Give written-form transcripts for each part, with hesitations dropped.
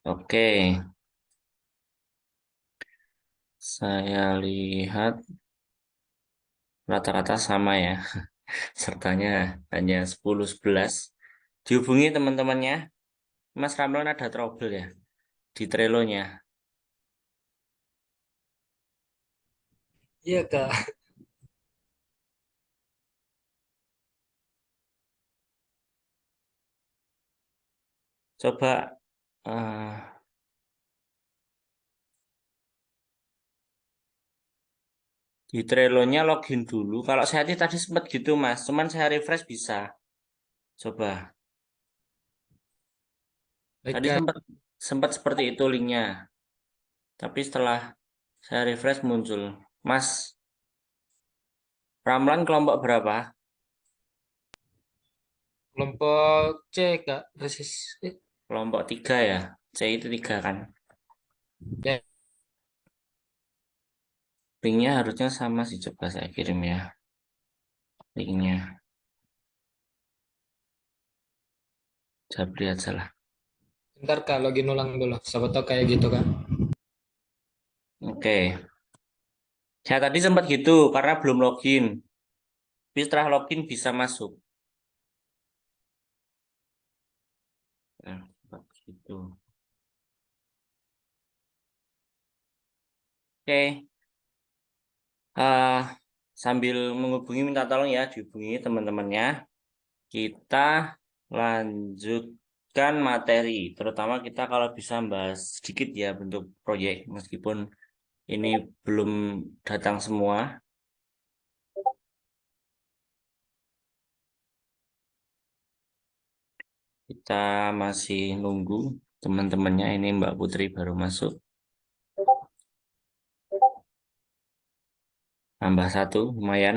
Oke, saya lihat rata-rata sama ya. Sertanya hanya 10-11. Dihubungi teman-temannya. Mas Ramlan ada trouble ya di Trello-nya. Iya Kak, Coba eh, di Trello-nya login dulu. Kalau saya tadi sempat gitu Mas, cuman saya refresh bisa. Coba. baik Tadi Kak. sempat sempat seperti itu linknya. Tapi setelah saya refresh muncul. Mas Ramlan kelompok berapa? Kelompok C Kak, persis. Kelompok 3 ya. C itu 3 kan. Ya, Linknya harusnya sama sih. Coba saya kirim ya. Linknya. Jabri aja lah. ntar Kak login ulang dulu. Siapa tahu kayak gitu Kak. Oke. Saya tadi sempat gitu karena belum login. Tapi setelah login bisa masuk. Nah, sempat gitu. Oke. ah Sambil menghubungi minta tolong ya dihubungi teman-temannya. Kita lanjutkan materi. Terutama kita kalau bisa bahas sedikit ya bentuk proyek. Meskipun ini belum datang semua. Kita masih nunggu teman-temannya. Ini Mbak Putri baru masuk. Tambah satu, lumayan.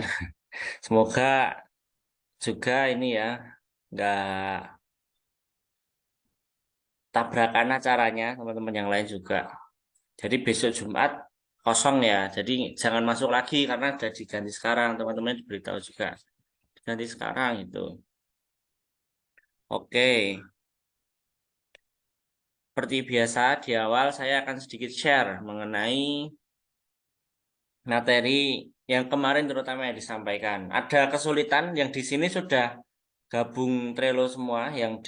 Semoga juga ini ya, nggak tabrakan acaranya teman-teman yang lain juga. Jadi besok Jumat kosong ya. Jadi jangan masuk lagi karena udah diganti sekarang. Teman-teman diberitahu juga. Diganti sekarang itu. Oke. Seperti biasa di awal saya akan sedikit share mengenai materi yang kemarin terutama yang disampaikan. Ada kesulitan yang di sini sudah gabung Trello semua yang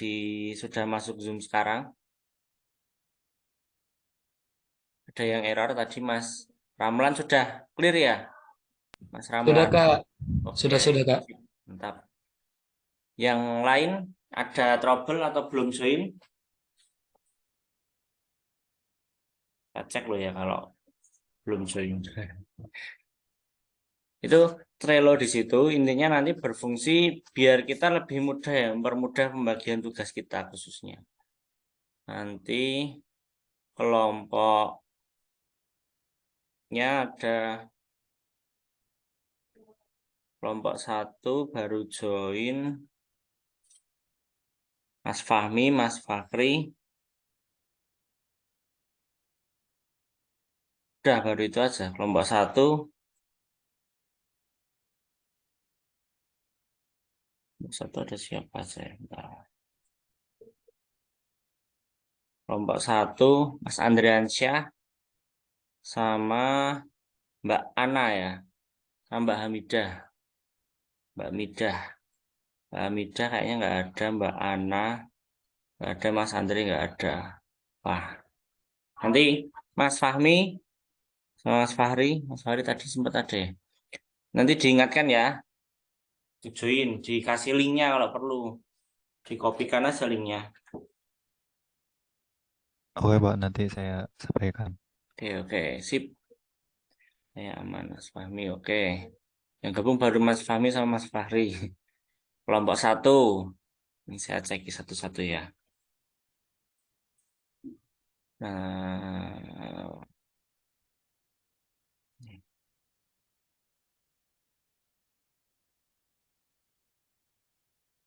sudah masuk Zoom sekarang. Ada yang error tadi Mas Ramlan sudah clear ya? Mas Sudah Ramlan. Kak, Oke, sudah Kak. mantap. Yang lain ada trouble atau belum join? Kita cek lo ya kalau belum join. Itu Trello di situ intinya nanti berfungsi biar kita lebih mudah ya, mempermudah pembagian tugas kita khususnya. Nanti kelompoknya ada kelompok satu baru join Mas Fahmi, Mas Fakri. Udah baru itu aja. Kelompok satu, kelompok satu ada siapa saya? Bentar. Kelompok satu Mas Andriansyah sama Mbak Ana ya, sama Mbak Hamidah. Mbak Midah. Mbak Hamidah kayaknya nggak ada, Mbak Ana nggak ada, Mas Andri nggak ada. Wah, nanti Mas Fahmi sama Mas Fahri tadi sempat ada ya. Nanti diingatkan ya, di join, dikasih linknya kalau perlu, dikopikan aja linknya. Oke Pak, nanti saya sampaikan. Oke oke, sip. Saya aman Mas Fahmi, oke. Yang gabung baru Mas Fahmi sama Mas Fahri. Kelompok satu, ini saya cek satu-satu ya. Nah,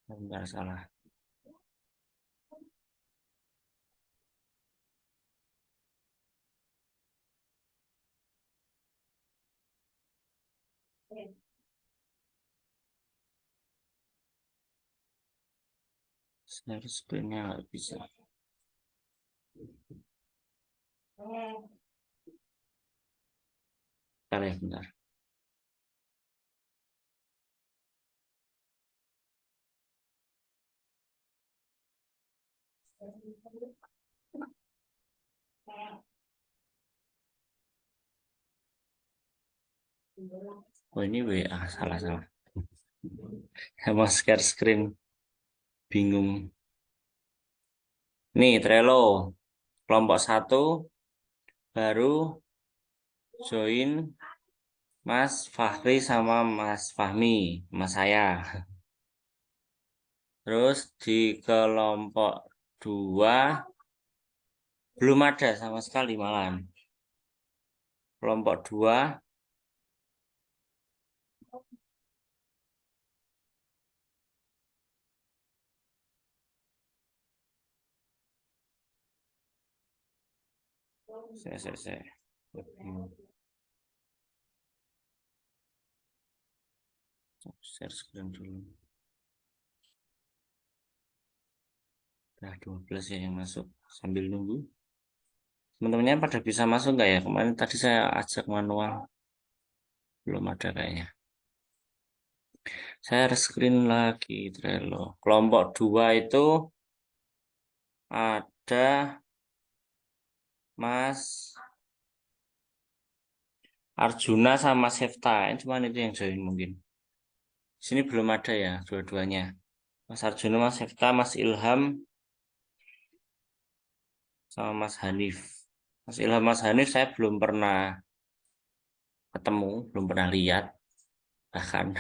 enggak salah. Share screen-nya nggak bisa. Bentar ya, bentar. Oh ini WA, salah. Mau share screen, bingung. Nih Trello, kelompok 1 baru join Mas Fahri sama Mas Fahmi, Mas saya. Terus di kelompok 2 belum ada sama sekali malahan. Kelompok 2 saya. Share screen dulu. Udah 12 ya yang masuk. Sambil nunggu. Teman-temannya pada bisa masuk nggak ya? Kemarin tadi saya ajak manual. Belum ada kayaknya. Saya screen lagi Trello. Kelompok 2 itu ada Mas Arjuna sama Sefta. Cuman itu yang join mungkin. Sini belum ada ya dua-duanya. Mas Arjuna, Mas Sefta, Mas Ilham, sama Mas Hanif. Mas Ilham, Mas Hanif saya belum pernah ketemu, belum pernah lihat. Bahkan.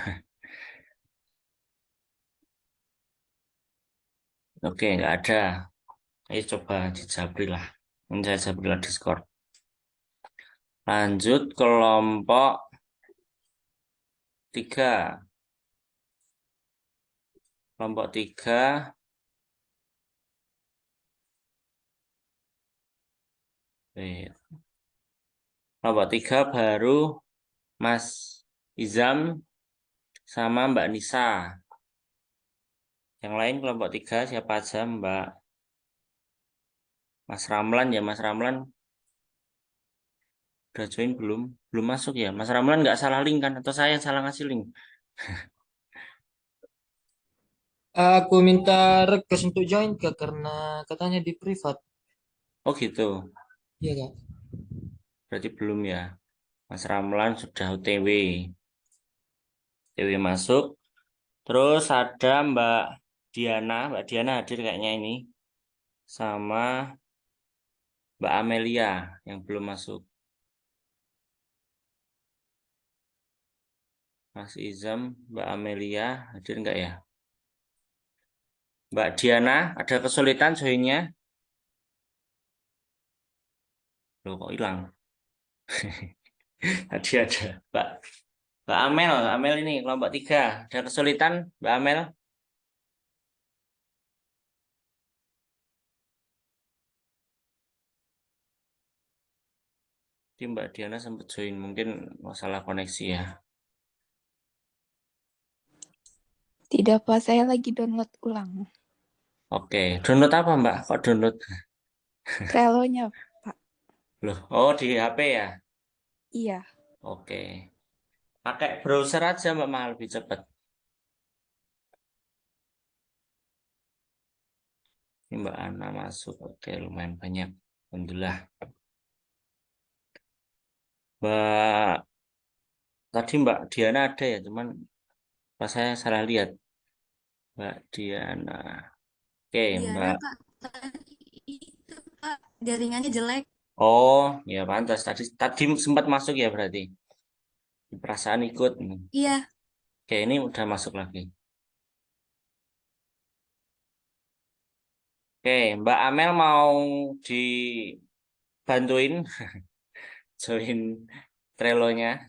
Oke, nggak ada. Ayo coba dijabri lah. Ini saya jabri lah Discord. Lanjut kelompok 3. Kelompok 3. Kelompok 3 baru Mas Izam sama Mbak Nisa. Yang lain kelompok 3 siapa aja Mbak? Mas Ramlan ya, Mas Ramlan udah join belum? Belum masuk ya. Mas Ramlan nggak salah link kan? Atau saya yang salah ngasih link? Aku minta request untuk join Kak karena katanya di privat. Oh gitu. Iya Kak. Berarti belum ya. Mas Ramlan sudah OTW. OTW masuk. Terus ada Mbak Diana. Mbak Diana hadir kayaknya ini. Sama Mbak Amelia yang belum masuk. Mas Izam, Mbak Amelia hadir nggak ya? Mbak Diana, ada kesulitan joinnya? Loh kok hilang? Tadi ada. Mbak Amel, Amel ini kelompok 3. Ada kesulitan, Mbak Amel? Di Mbak Diana sempat join, mungkin masalah koneksi ya. Tidak, Pak. Saya lagi download ulang Oke, download apa Mbak? Kok download? Trello-nya, Pak. Loh, oh di HP ya? Iya. Oke. Pakai browser aja Mbak, malah lebih cepat. Ini Mbak Ana masuk, oke lumayan banyak. Alhamdulillah. Mbak, tadi Mbak Diana ada ya, cuman pas saya salah lihat. Mbak Diana. Oke, Iya ada Mbak. Kak, tadi itu Kak jaringannya jelek. Oh, ya pantas. Tadi sempat masuk ya berarti. Perasaan ikut. Iya, Oke, ini udah masuk lagi. Oke, Mbak Amel mau dibantuin join Trello-nya.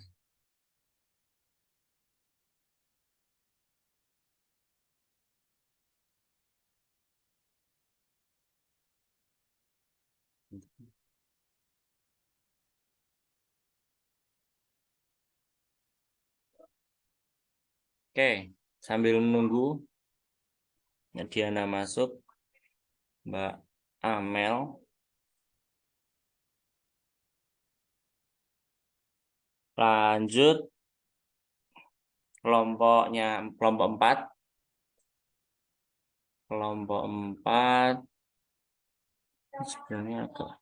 Oke, sambil menunggu Diana masuk, Mbak Amel. Lanjut kelompok 4. Kelompok 4 sebenarnya agak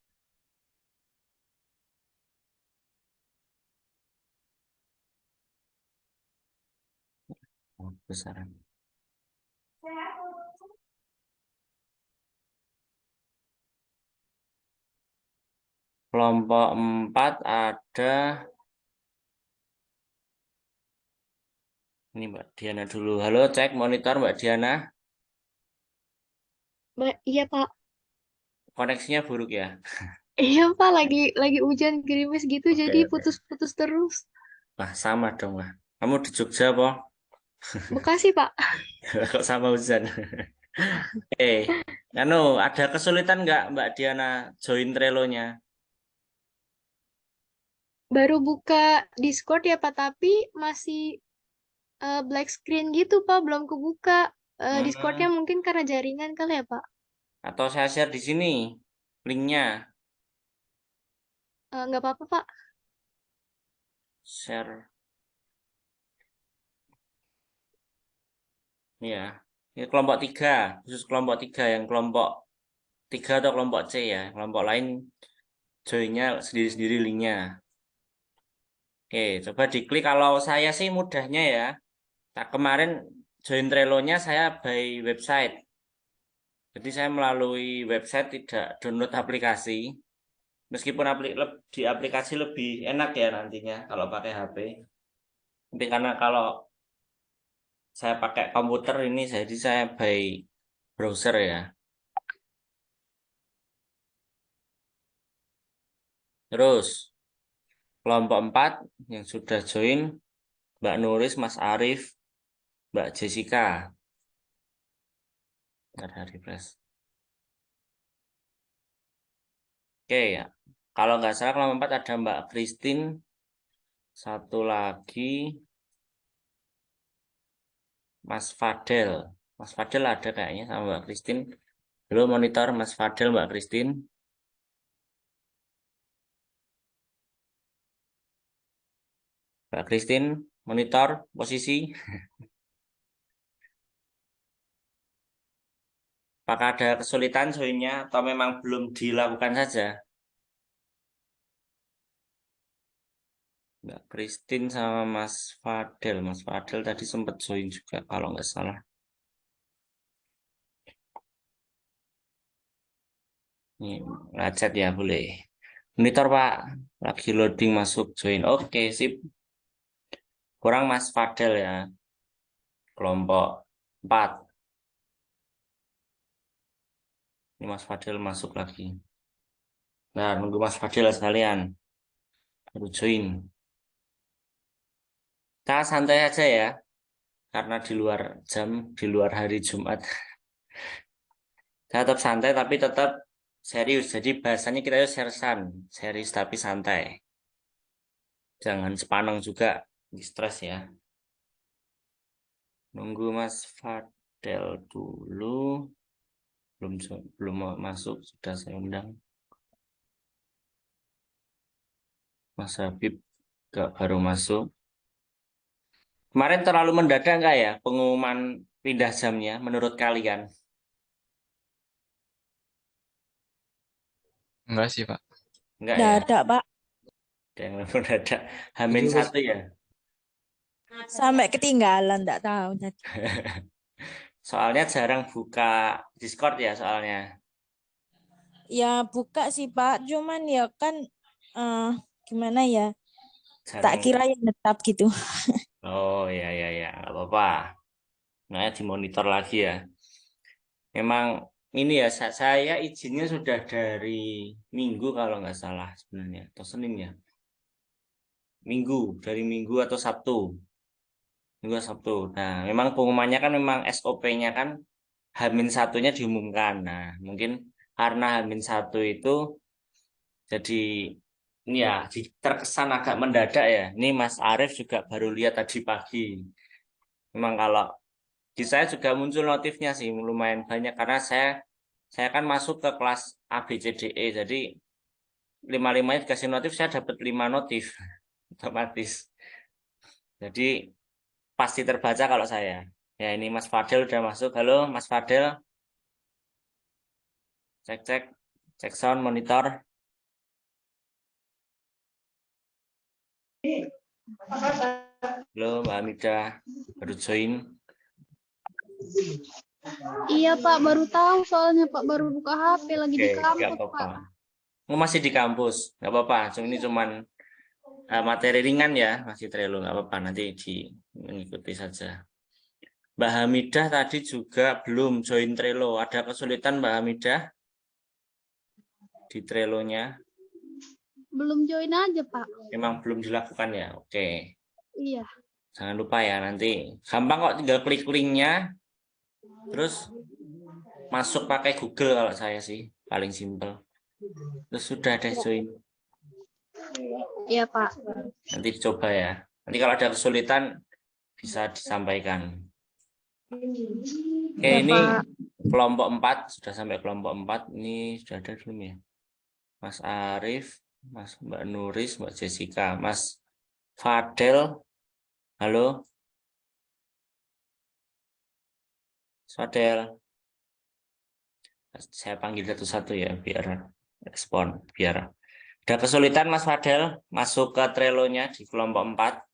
besaran. Kelompok 4 ada ini Mbak Diana dulu. Halo, cek monitor Mbak Diana. Iya Pak, Koneksinya buruk ya? iya Pak lagi hujan gerimis gitu Oke, jadi oke. putus-putus terus. Wah, sama dong lah. Kamu di Jogja apa? Bekasi Pak, Kok sama hujan? Anu, ada kesulitan nggak Mbak Diana join Trello-nya? baru buka Discord ya Pak, tapi masih black screen gitu Pak, belum kebuka. Discordnya Hmm, mungkin karena jaringan kali ya Pak. atau saya share di sini linknya. Nggak apa-apa Pak. Share ya. Ini kelompok 3, khusus kelompok 3 yang kelompok 3 atau kelompok C ya. Kelompok lain joinnya sendiri-sendiri linknya. Oke, coba diklik. Kalau saya sih mudahnya ya. Tak kemarin join Trello-nya saya by website. Jadi saya melalui website tidak download aplikasi. Meskipun di aplikasi lebih enak ya nantinya kalau pakai HP. Tapi karena kalau saya pakai komputer ini jadi saya by browser ya. Terus kelompok 4 yang sudah join Mbak Nuris, Mas Arif, Mbak Jessica. Ada refresh. Oke ya. Kalau nggak salah kelompok 4 ada Mbak Christine. Satu lagi Mas Fadel. Mas Fadel ada kayaknya sama Mbak Christine. Halo monitor Mas Fadel, Mbak Christine. Mbak Christine, monitor posisi. Apakah ada kesulitan joinnya atau memang belum dilakukan saja? Mbak Christine sama Mas Fadel. Mas Fadel tadi sempat join juga kalau nggak salah. Ini ngechat ya boleh. Monitor Pak, lagi loading masuk join. Oke sip. Kurang Mas Fadel ya. Kelompok 4. Ini Mas Fadel masuk lagi. Nah, nunggu Mas Fadel sekalian. Baru join. Kita santai aja ya. Karena di luar jam, di luar hari Jumat. Kita tetap santai tapi tetap serius. Jadi bahasanya kita itu sersan. Serius tapi santai. Jangan sepaneng juga. Di stres ya. Nunggu Mas Fadel dulu. Belum mau masuk. Sudah saya undang. Mas Habib gak baru masuk. Kemarin terlalu mendadak nggak ya pengumuman pindah jamnya menurut kalian? Enggak sih, Pak. Enggak Nggak ya? ada, Pak. Ada yang mendadak. Hamin Juga 1 ya. Sampai ketinggalan, nggak tahu. Soalnya jarang buka Discord ya soalnya. Ya buka sih, Pak. Cuman ya kan eh gimana ya? Tak Jarang. kira yang tetap gitu. Oh ya ya ya, nggak apa-apa. Nah, dimonitor lagi ya. Memang ini ya saya izinnya sudah dari Minggu kalau nggak salah sebenarnya atau Senin ya. Minggu, dari Minggu atau Sabtu. Minggu atau Sabtu. Nah, memang pengumumannya kan memang SOP-nya kan Hamin satunya diumumkan. Nah, mungkin karena Hamin 1 itu jadi ini ya terkesan agak mendadak ya. Ini Mas Arief juga baru lihat tadi pagi. Memang kalau di saya juga muncul notifnya sih lumayan banyak karena saya kan masuk ke kelas A B C D E jadi 5-5 dikasih notif saya dapat 5 notif. otomatis. Jadi pasti terbaca kalau saya. Ya ini Mas Fadel udah masuk. Halo Mas Fadel. Cek sound monitor. Halo Mbak Hamidah, baru join. Iya Pak, baru tahu soalnya Pak, baru buka HP lagi di Oke, nggak kampus apa-apa. Pak. Oh, masih di kampus, nggak apa-apa. Ini cuman materi ringan ya, masih Trello, nggak apa-apa. Nanti mengikuti saja. Mbak Hamidah tadi juga belum join Trello. Ada kesulitan Mbak Hamidah di Trello-nya? Belum join aja Pak. Memang belum dilakukan ya? Oke. Iya. Jangan lupa ya nanti. Gampang kok, tinggal klik linknya. Terus masuk pakai Google kalau saya sih. Paling simpel. Terus sudah ada join. Iya Pak. Nanti dicoba ya. Nanti kalau ada kesulitan bisa disampaikan. Oke, Iya, ini Pak. kelompok 4. Sudah sampai kelompok 4. Ini sudah ada belum ya? Mas Arif, Mbak Nuris, Mbak Jessica, Mas Fadel. Halo. Mas Fadel. Saya panggil satu-satu ya biar respon. Biar ada kesulitan Mas Fadel masuk ke Trello-nya di kelompok 4.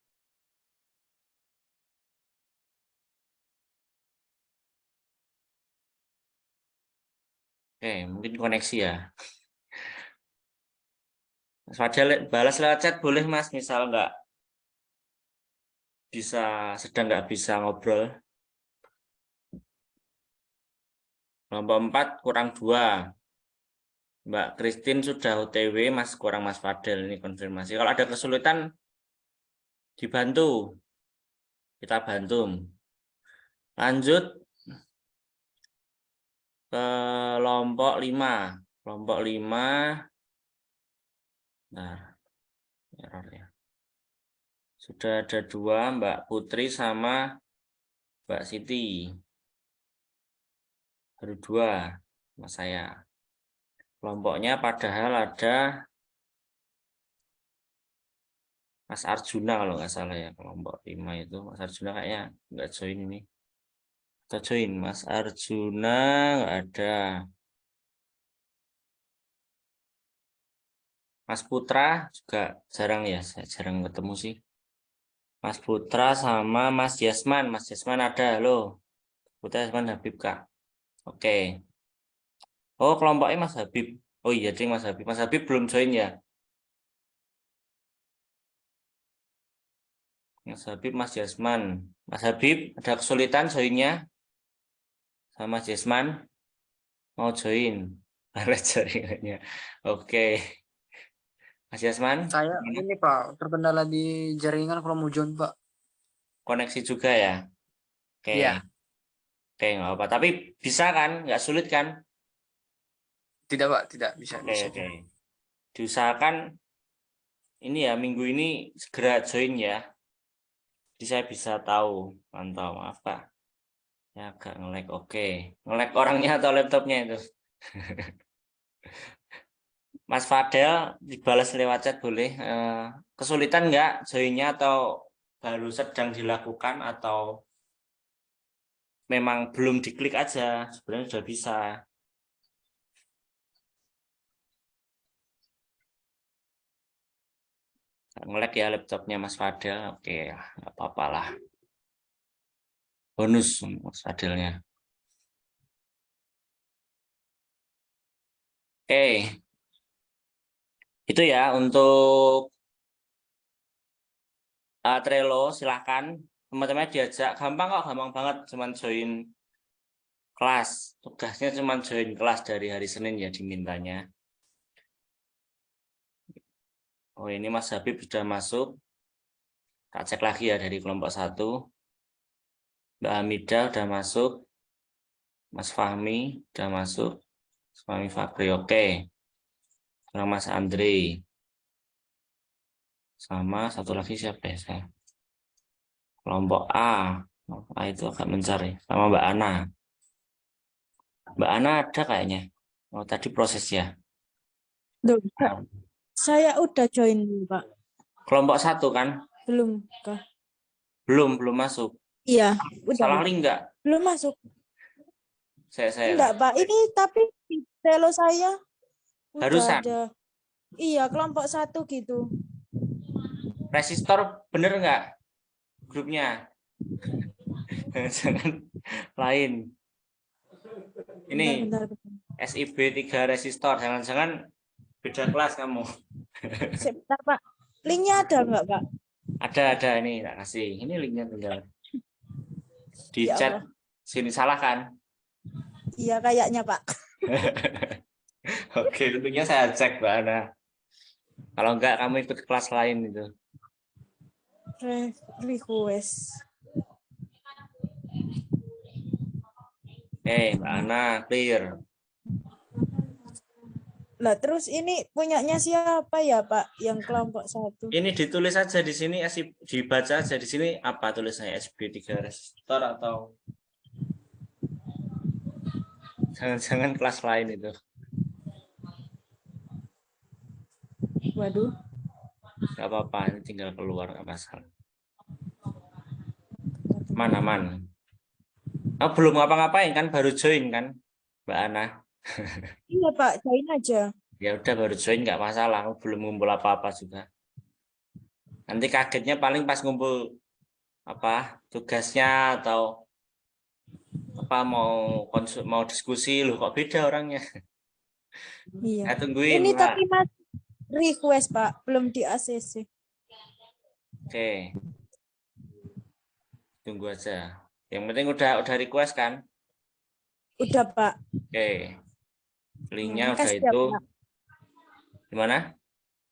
Oke, mungkin koneksi ya. Mas Fadel balas lewat chat boleh Mas, misal sedang nggak bisa ngobrol. Kelompok 4 kurang 2. Mbak Christine sudah OTW, Mas kurang Mas Fadel, ini konfirmasi. Kalau ada kesulitan dibantu. Kita bantu. Lanjut ke kelompok 5. Kelompok 5. Nah, error ya. Sudah ada 2, Mbak Putri sama Mbak Siti. Baru 2 sama saya. Kelompoknya padahal ada Mas Arjuna kalau nggak salah ya. Kelompok 5 itu Mas Arjuna kayaknya nggak join ini. Kita join Mas Arjuna nggak ada. Mas Putra juga jarang ya, saya jarang ketemu sih. Mas Putra sama Mas Yasman. Mas Yasman ada, loh. Putra Yasman Habib, Kak. Oke. Oh, kelompoknya Mas Habib. Oh iya, ding Mas Habib. Mas Habib belum join ya? Mas Habib, Mas Yasman. Mas Habib, ada kesulitan joinnya? Sama Mas Yasman? Mau join? Ada jaringannya. Oke. Mas Yasman? Saya ini Pak, terkendala di jaringan kalau mau join Pak. Koneksi juga ya? Oke. Iya. Oke, nggak apa-apa. Tapi bisa kan? Nggak sulit kan? Tidak Pak, tidak bisa. Oke. Diusahakan ini ya, minggu ini segera join ya. Jadi saya bisa tahu, pantau. Maaf Pak. Ya agak nge-lag. Oke. Nge-lag orangnya atau laptopnya itu? Mas Fadel dibalas lewat chat boleh. Kesulitan nggak joinnya atau baru sedang dilakukan atau memang belum diklik aja? Sebenarnya sudah bisa. Nge-lag ya laptopnya Mas Fadel. Oke, nggak apa-apa lah. Bonus Mas Fadelnya. Oke. Itu ya untuk Trello, silahkan teman-teman diajak. Gampang kok, gampang banget. Cuman join kelas. Tugasnya cuman join kelas dari hari Senin ya dimintanya. Oh ini Mas Habib sudah masuk. Tak cek lagi ya dari kelompok 1. Mbak Hamidah udah masuk. Mas Fahmi udah masuk. Mas Fahmi Fakri, oke. Sekarang Mas Andre. Sama satu lagi siapa ya saya? Kelompok A. A itu agak mencari. Sama Mbak Ana. Mbak Ana ada kayaknya. Oh tadi proses ya. Loh, saya udah join, Pak. Kelompok 1 kan? Belum kah? Belum masuk. Iya, udah. Salah link nggak? Belum masuk. Saya. Enggak, Pak. Ini tapi di Trello saya udah Harusan. ada. Iya, kelompok 1 gitu. Resistor bener nggak grupnya? Jangan lain. Ini Bentar. SIB 3 resistor. Jangan-jangan beda kelas kamu. Sebentar, Pak. Linknya ada nggak, Pak? Ada ini tak kasih. Ini linknya tinggal di Ya chat. Allah. Sini salah kan? Iya, kayaknya, Pak. Oke, tentunya saya cek Mbak Ana. Kalau enggak kamu ikut kelas lain itu. Request. Mbak Ana clear. Lah, terus ini punyanya siapa ya, Pak? Yang kelompok 1. Ini ditulis aja di sini, dibaca aja di sini apa tulisannya, SB 3 resistor atau jangan-jangan kelas lain itu. Waduh. Gak apa-apa, ini tinggal keluar, gak masalah. Aman. Oh, belum ngapa-ngapain kan, baru join kan, Mbak Ana? Iya, Pak, join aja. Ya udah baru join nggak masalah, belum ngumpul apa-apa juga. Nanti kagetnya paling pas ngumpul apa tugasnya atau apa mau diskusi, loh kok beda orangnya. Iya. Saya tungguin, Ini Mbak. tapi Mas request, Pak, belum di ACC. Oke. Tunggu aja. Yang penting udah request kan? Udah, Pak. Oke. Linknya udah Makasih ya, itu. Pak. Gimana?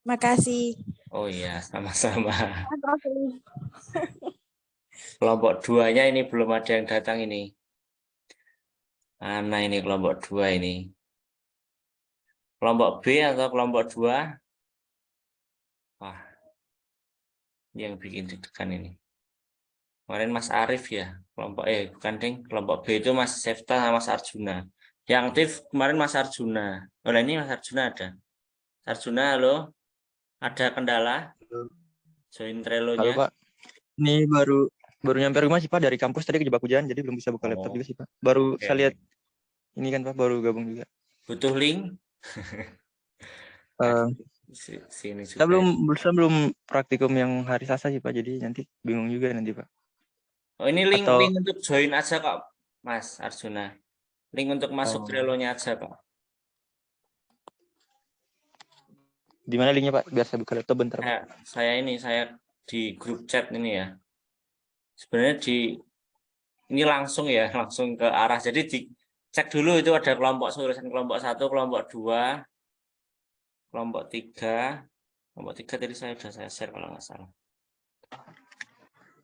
Makasih. Oh iya, sama-sama. Kelompok 2-nya ini belum ada yang datang ini. Mana ini kelompok 2 ini? Kelompok B atau kelompok 2? Wah, yang bikin deg-degan ini. Kemarin Mas Arif ya, bukan ding, kelompok B itu Mas Sefta sama Mas Arjuna. Yang aktif kemarin Mas Arjuna. Oleh ini Mas Arjuna ada. Mas Arjuna, halo. Ada kendala? Join Trello-nya. Halo Pak, ini baru nyampe rumah sih Pak, dari kampus tadi kejebak hujan, jadi belum bisa buka laptop juga sih Pak. Baru Oke. saya lihat ini kan Pak, baru gabung juga. Butuh link? Sini Saya juga. belum praktikum yang hari Selasa sih Pak, jadi nanti bingung juga nanti Pak. Oh, ini link Atau- untuk join aja kok, Mas Arjuna. Link untuk masuk Trello-nya aja, Pak. Di mana linknya Pak? Biar saya buka laptop bentar Pak. Saya di grup chat ini ya. Sebenarnya ini langsung ya, langsung ke arah. Jadi dicek dulu itu ada kelompok tulisan kelompok 1, kelompok 2, kelompok 3. Kelompok 3 tadi saya share kalau nggak salah.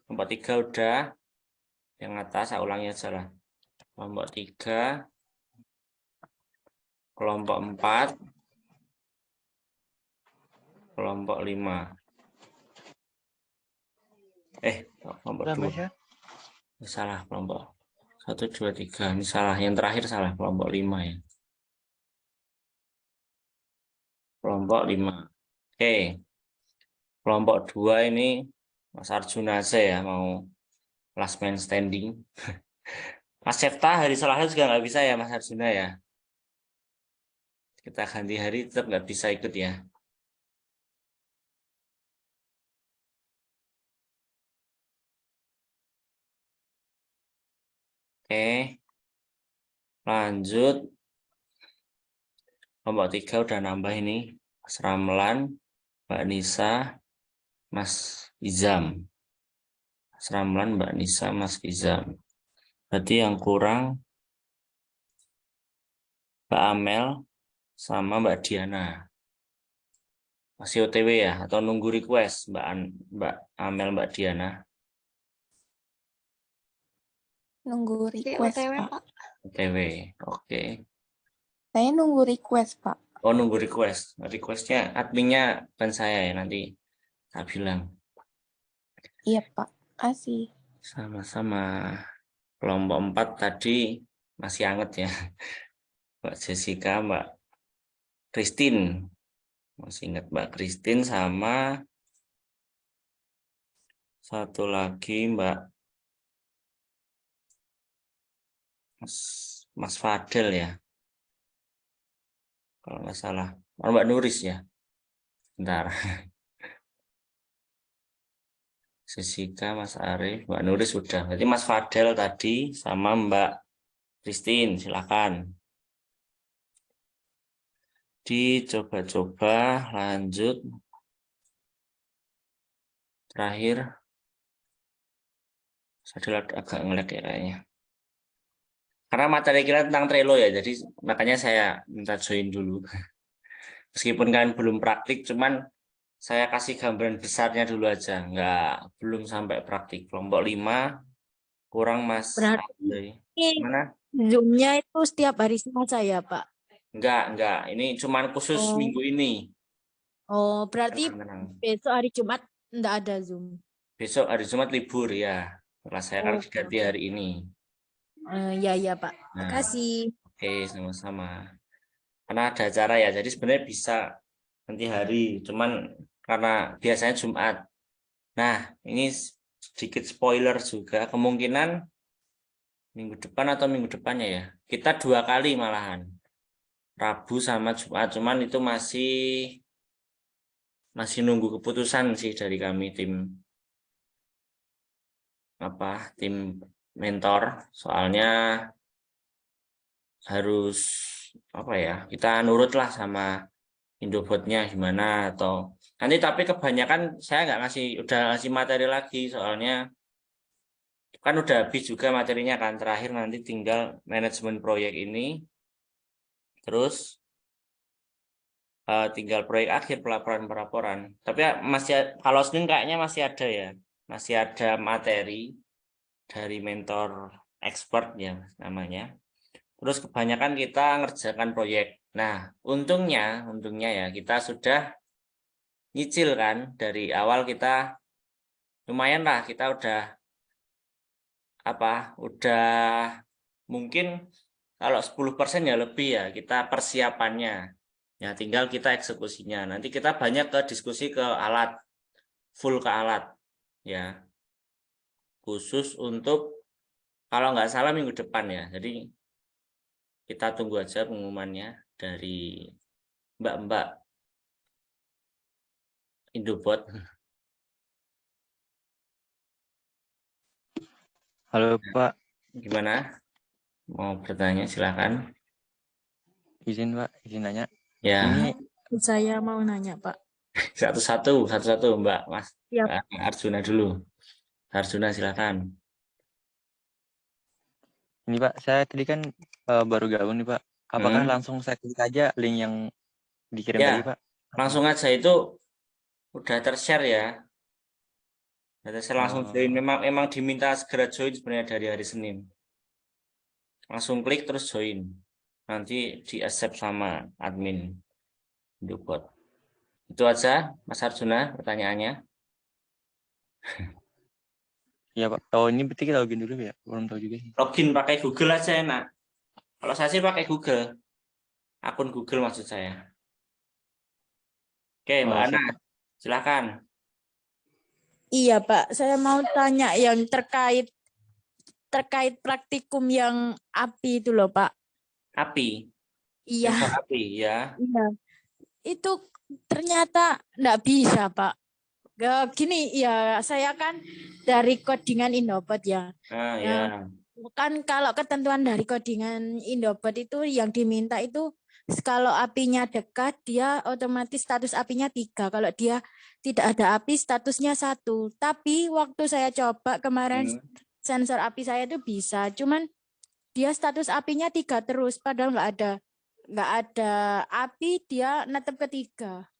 Kelompok 3 udah. Yang atas saya ulangi aja lah. Kelompok 3, kelompok 4, kelompok 5. Kelompok 2. Salah kelompok 1, 2, 3. Ini salah. Yang terakhir salah, kelompok 5 ya. Kelompok 5. Oke. Kelompok 2 ini Mas Arjuna aja ya, mau last man standing. Mas Sefta hari Selasa juga nggak bisa ya Mas Arjuna ya. Kita ganti hari tetap nggak bisa ikut ya. Oke. Lanjut. Kelompok 3 udah nambah ini. Mas Ramlan, Mbak Nisa, Mas Izam. Mas Ramlan, Mbak Nisa, Mas Izam. Berarti yang kurang Mbak Amel sama Mbak Diana. Masih OTW ya? Atau nunggu request Mbak Amel, Mbak Diana? Nunggu request, OTW, Pak. Pak. OTW, oke. Saya nunggu request, Pak. Oh, nunggu request. Requestnya adminnya kan saya ya, nanti tak bilang. Iya, Pak. Kasih. Sama-sama. Kelompok 4 tadi masih anget ya. Mbak Jessica, Mbak Christine. Masih ingat Mbak Christine sama Satu lagi Mbak Mas Fadel ya. Kalau nggak salah. Oh, Mbak Nuris ya. Bentar. Jessica, Mas Arief, Mbak Nuris sudah. Berarti Mas Fadel tadi sama Mbak Christine, silakan. Dicoba-coba lanjut. Terakhir. Sadel agak ngelek ya kayaknya. Karena materi kita tentang Trello ya, jadi makanya saya minta join dulu. Meskipun kalian belum praktik, cuman saya kasih gambaran besarnya dulu aja, belum sampai praktik. Kelompok 5 kurang Mas Berarti Andre. Mana? Zoom-nya itu setiap hari Selasa ya, Pak? Enggak. Ini cuman khusus Oh. minggu ini. Oh, berarti Tenang. besok hari Jumat enggak ada Zoom. Besok hari Jumat libur ya. Kelas saya kan Oke, diganti hari ini. Ya, Pak. Nah, Makasih. Oke, sama-sama. Karena ada acara ya, jadi sebenarnya bisa nanti hari, cuman karena biasanya Jumat. Nah, ini sedikit spoiler juga, kemungkinan minggu depan atau minggu depannya ya. Kita 2 kali malahan. Rabu sama Jumat, cuman itu masih nunggu keputusan sih dari kami tim mentor. Soalnya harus kita nurutlah sama Indobotnya gimana atau nanti, tapi kebanyakan saya udah ngasih materi lagi, soalnya kan udah habis juga materinya kan, terakhir nanti tinggal manajemen proyek ini, terus tinggal proyek akhir pelaporan. Tapi kalau Senin kayaknya masih ada materi dari mentor expert ya namanya. Terus kebanyakan kita ngerjakan proyek. Nah, untungnya ya kita sudah nyicil kan, dari awal kita lumayan lah, kita udah mungkin kalau 10% ya lebih ya kita persiapannya. Ya tinggal kita eksekusinya. Nanti kita banyak ke diskusi ke alat, full ke alat ya. Khusus untuk kalau nggak salah minggu depan ya. Jadi kita tunggu aja pengumumannya dari mbak-mbak Indobot. Halo Pak, Gimana? Mau bertanya silakan. izin nanya. Ya. Ini Saya mau nanya, Pak. Satu-satu Mbak, Mas. Siap. Arjuna dulu. Arjuna silakan. Ini Pak, saya tadi kan baru gabung nih Pak. Apakah langsung saya klik aja link yang dikirim Ya, tadi Pak? langsung aja, itu udah tershare ya. Saya langsung join. Memang diminta segera join sebenarnya dari hari Senin. Langsung klik terus join. Nanti di accept sama admin Indobot. Itu aja Mas Arjuna pertanyaannya. Iya Pak. Oh ini berarti kita login dulu ya? Belum tahu juga sih. Login pakai Google aja enak. Kalau saya sih pakai Google. Akun Google maksud saya. Oke, Mbak Ana, silakan. Iya, Pak. Saya mau tanya yang terkait praktikum yang API itu loh, Pak. API. Iya. API ya. Iya. Itu ternyata enggak bisa, Pak. Gini, ya saya kan dari codingan Indobot ya. Ya. Kan kalau ketentuan dari codingan Indobot itu yang diminta itu kalau apinya dekat, dia otomatis status apinya 3. Kalau dia tidak ada api, statusnya 1. Tapi waktu saya coba kemarin sensor api saya itu bisa, cuman dia status apinya 3 terus, padahal nggak ada api, dia netep ke 3.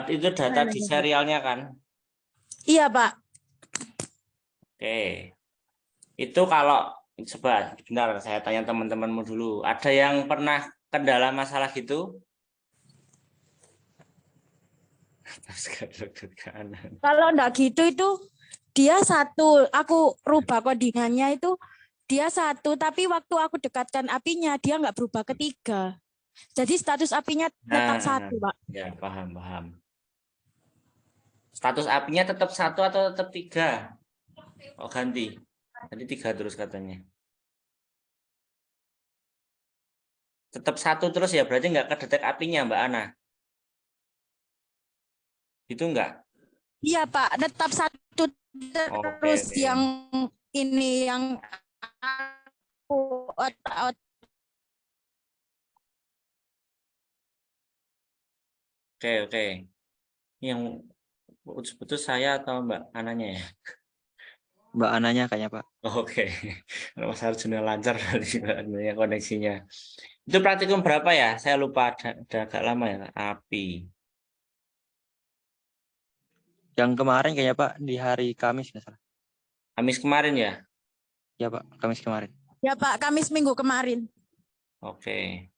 Itu data di serialnya kan? Iya, Pak. Oke. Itu kalau sebentar saya tanya teman-temanmu dulu. Ada yang pernah kendala masalah gitu? Kalau enggak gitu itu dia 1. Aku rubah codingannya itu dia 1, tapi waktu aku dekatkan apinya dia enggak berubah ke 3. Jadi status apinya tetap 1, Pak. Ya, paham. Status apinya tetap 1 atau tetap 3? Oh, ganti. Tadi 3 terus katanya. Tetap 1 terus ya, berarti nggak kedetek apinya, Mbak Ana. Itu enggak? Iya Pak, tetap 1 terus Oke. yang ini yang aku Oke. Yang putus saya atau Mbak Ananya ya? Mbak Ananya kayaknya Pak. Oke. Mas Arjuna lancar dari Mbak Ananya koneksinya. Itu praktikum berapa ya? Saya lupa, ada agak lama ya. Api. Yang kemarin kayaknya Pak di hari Kamis nggak salah. Kamis kemarin ya? Ya Pak, Kamis kemarin. Ya Pak, Kamis minggu kemarin. Oke.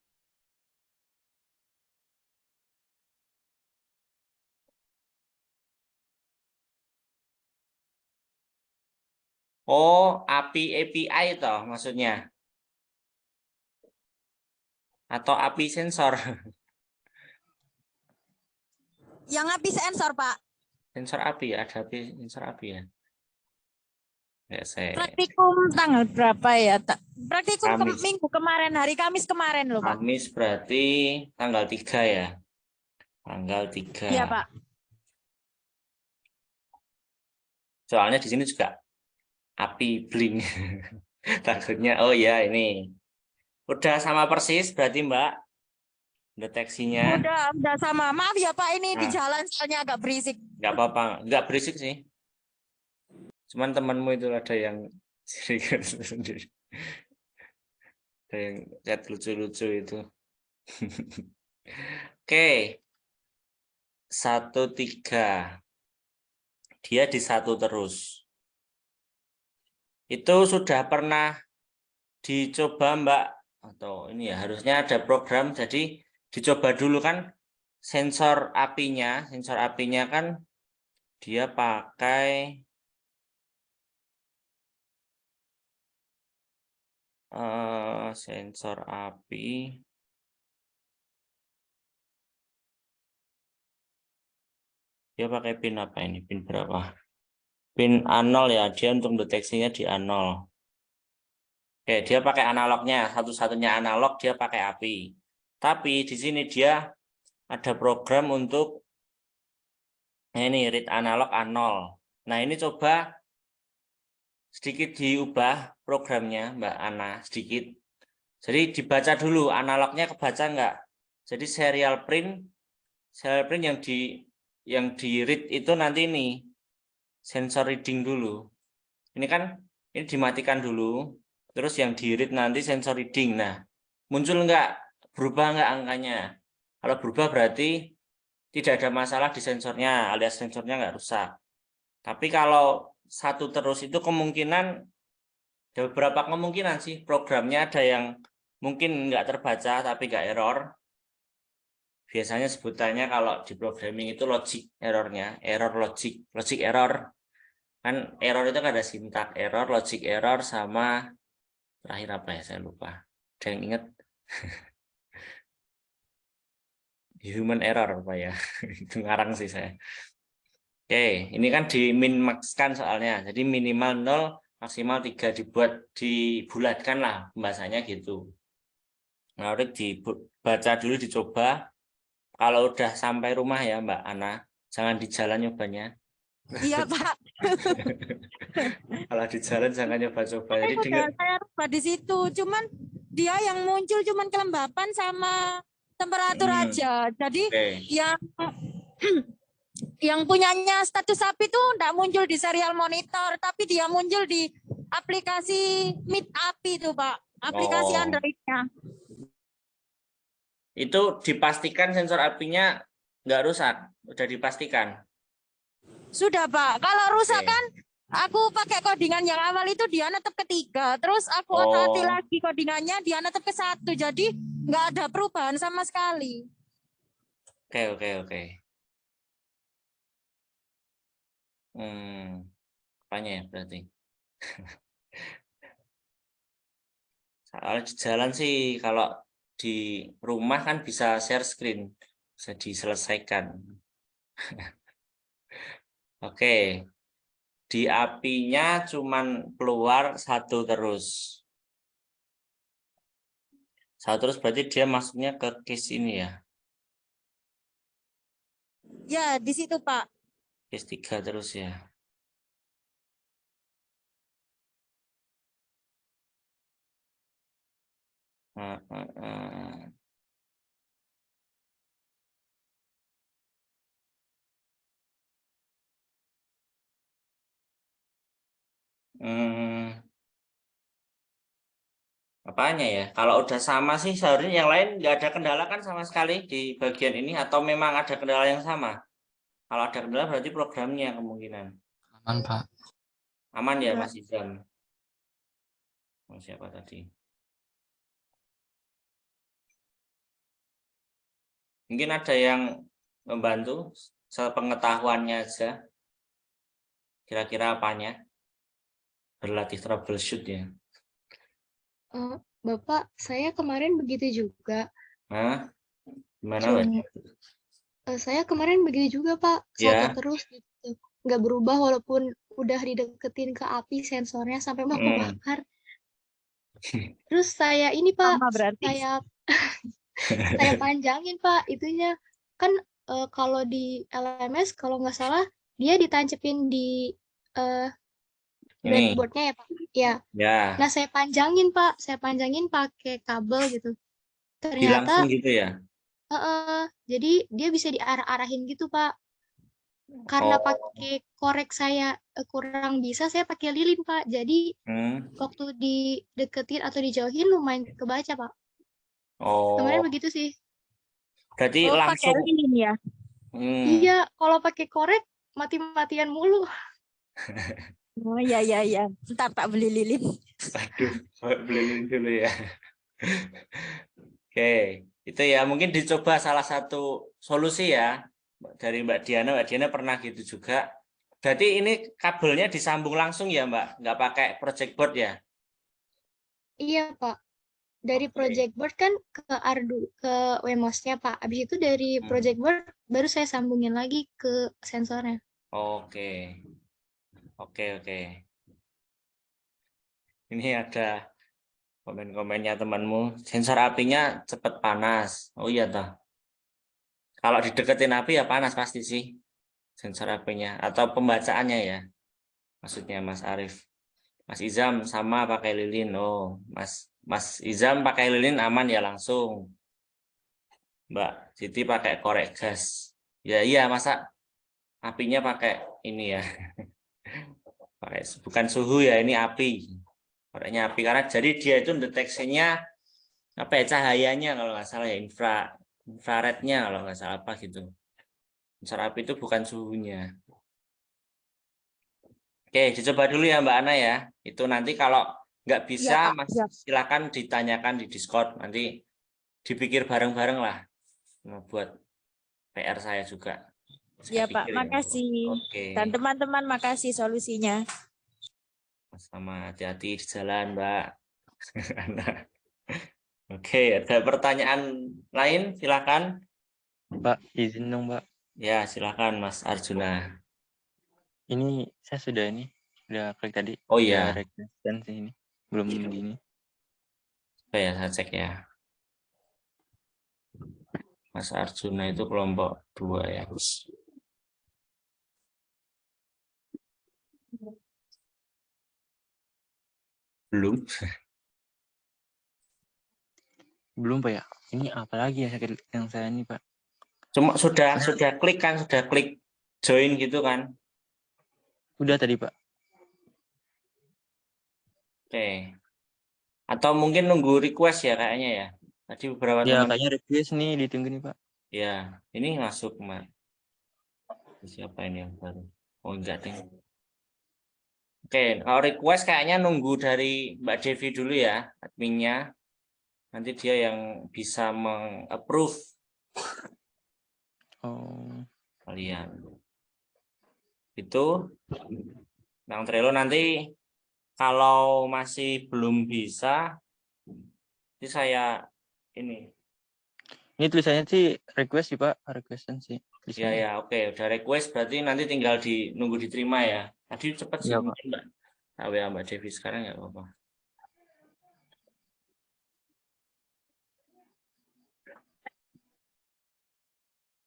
Oh, API API toh maksudnya. Atau API sensor. Yang api sensor Pak. Sensor api ya, ada api sensor api ya. Ya, saya Praktikum tanggal berapa ya? Praktikum Kamis. minggu kemarin, hari Kamis kemarin loh Pak. Kamis berarti tanggal 3 ya. Tanggal 3. Iya Pak. Soalnya di sini juga api bling. Takutnya, oh ya ini. Udah sama persis berarti Mbak deteksinya. Udah sama. Maaf ya Pak, ini di Nah. jalan soalnya agak berisik. Nggak apa-apa, nggak berisik sih. Cuman temanmu itu ada yang sendiri. Ada yang chat lucu-lucu itu. Oke. 1-3. Dia di 1 terus. Itu sudah pernah dicoba Mbak, atau ini ya harusnya ada program, jadi dicoba dulu kan sensor apinya kan dia pakai sensor api. Dia pakai pin apa ini? Pin berapa? Pin A0 ya, dia untuk deteksinya di A0. Oke, dia pakai analognya, satu-satunya analog dia pakai api. Tapi di sini dia ada program untuk ini read analog A0. Nah, ini coba sedikit diubah programnya Mbak Ana, sedikit. Jadi dibaca dulu, analognya kebaca enggak? Jadi serial print yang di read itu nanti ini sensor reading dulu. Ini kan ini dimatikan dulu, terus yang di read nanti sensor reading. Nah, muncul enggak? Berubah enggak angkanya? Kalau berubah berarti tidak ada masalah di sensornya, alias sensornya enggak rusak. Tapi kalau 1 terus itu kemungkinan, ada beberapa kemungkinan sih, programnya ada yang mungkin enggak terbaca tapi enggak error. Biasanya sebutannya kalau di programming itu logic errornya, error logic error. Kan error itu kan ada sintak error, logic error, sama terakhir apa ya, saya lupa. Ada yang ingat? Human error apa ya? Itu ngarang sih saya. Oke, ini kan di min max kan soalnya. Jadi minimal 0, maksimal 3 dibulatkan lah bahasanya gitu. Nah, udah dibaca dulu, dicoba. Kalau udah sampai rumah ya Mbak Ana, jangan di jalan nyobanya. Iya Pak. Kalau di jalan jangan nyoba-coba. Jadi Saya lupa di situ. Cuman dia yang muncul cuman kelembapan sama temperatur aja. Jadi yang punyanya status api itu enggak muncul di serial monitor, tapi dia muncul di aplikasi Meet Api itu Pak, aplikasi Android-nya. Itu dipastikan sensor apinya nggak rusak, udah dipastikan. Sudah Pak, kalau rusak kan aku pakai codingan yang awal itu dia netep ke 3, terus aku hati lagi codingannya dia netep ke 1, jadi nggak ada perubahan sama sekali. Oke. Apanya ya berarti? Soalnya di jalan sih, kalau di rumah kan bisa share screen, bisa diselesaikan. Oke. Di apinya cuman keluar satu terus. Satu terus berarti dia masuknya ke case ini ya. Ya, di situ, Pak. Case 3 terus ya. Apanya ya? Kalau udah sama sih seharusnya yang lain nggak ada kendala kan sama sekali di bagian ini, atau memang ada kendala yang sama? Kalau ada kendala berarti programnya kemungkinan. Aman, Pak. Aman ya Mas Izam? Oh, siapa tadi? Mungkin ada yang membantu sepengetahuannya aja. Kira-kira apanya? Relatif troubleshoot ya. Bapak, saya kemarin begitu juga. Hah? Gimana, Pak? Saya kemarin begitu juga, Pak. Satu Ya. terus gitu. Nggak berubah walaupun udah dideketin ke api sensornya sampai mau kebakar. Terus saya ini, Pak, Sama berarti. saya panjangin, Pak, itunya. Kan kalau di LMS, kalau nggak salah, dia ditancepin di breadboard-nya ya, Pak. Ya. Ya. Nah, saya panjangin, Pak. Saya panjangin pakai kabel gitu. Ternyata, Langsung gitu ya? jadi dia bisa diarah-arahin gitu, Pak. Karena pakai korek saya kurang bisa, saya pakai lilin, Pak. Jadi waktu dideketin atau dijauhin lumayan kebaca, Pak. Kemarin begitu sih. Berarti pakai langsung. lilin ya? Iya, kalau pakai korek mati-matian mulu. Oh iya. Ntar tak beli lilin. Aduh, beli lilin dulu ya. Oke, itu ya mungkin dicoba salah satu solusi ya dari Mbak Diana. Mbak Diana pernah gitu juga. Berarti ini kabelnya disambung langsung ya Mbak, nggak pakai project board ya? Iya, Pak. Dari project board kan ke Wemos-nya, Pak. Habis itu dari project board baru saya sambungin lagi ke sensornya. Oke. Ini ada komen-komennya temanmu. Sensor apinya cepat panas. Oh iya toh. Kalau dideketin api ya panas pasti sih sensor apinya, atau pembacaannya ya. Maksudnya Mas Arif. Mas Izam sama pakai lilin. Oh, Mas Izam pakai lilin aman ya langsung. Mbak Siti pakai korek gas. Ya iya, masa apinya pakai ini ya. Bukan suhu ya, ini api. Koreknya api karena jadi dia itu deteksinya apa ya, cahayanya kalau nggak salah ya, infrarednya kalau nggak salah apa gitu. Sensor api itu bukan suhunya. Oke, dicoba dulu ya Mbak Ana ya. Itu nanti kalau nggak bisa, Ya, Mas, silakan ditanyakan di Discord. Nanti dipikir bareng-bareng lah buat PR saya juga. Ya Pak, makasih. Oke. Dan teman-teman makasih solusinya. Sama hati-hati di jalan Mbak. Oke, ada pertanyaan lain? Silakan. Pak, izin dong, Pak. Ya, silakan Mas Arjuna. Ini saya sudah klik tadi. Oh iya. Dan ini belum di ini. Coba ya, saya cek ya. Mas Arjuna itu kelompok 2 ya. Belum. Belum, Pak ya. Ini apa lagi ya yang saya ini, Pak? Cuma sudah klik kan, sudah klik join gitu kan? Udah tadi, Pak. Oke. Atau mungkin nunggu request ya kayaknya ya. Tadi beberapa ya, teman. kayaknya request nih ditunggu nih, Pak. Ya, ini masuk, Mas. Siapa ini yang baru? Oh, enggak deh. Oke, kalau request kayaknya nunggu dari Mbak Devi dulu ya, adminnya. Nanti dia yang bisa meng-approve. Oh. Kalian. Itu. Bang Trello nanti kalau masih belum bisa, nanti saya ini. Ini tulisannya sih request sih, Pak. Requestan sih. di Ya sini. ya, oke, udah request berarti nanti tinggal nunggu diterima ya. Tadi cepat sih Iya, Pak. mungkin Mbak. Nah, WA Mbak Devi sekarang ya apa-apa.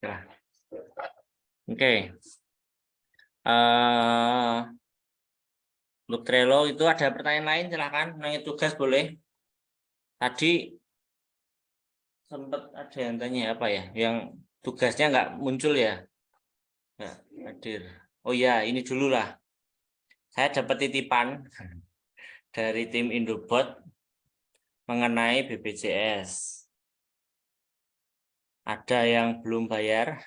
Nah, oke. Untuk Trello itu ada pertanyaan lain, silahkan nanya tugas boleh. Tadi sempat ada yang tanya apa ya, yang tugasnya nggak muncul ya, nggak hadir. Oh ya, ini dulu lah. Saya dapat titipan dari tim Indobot mengenai BPJS. Ada yang belum bayar.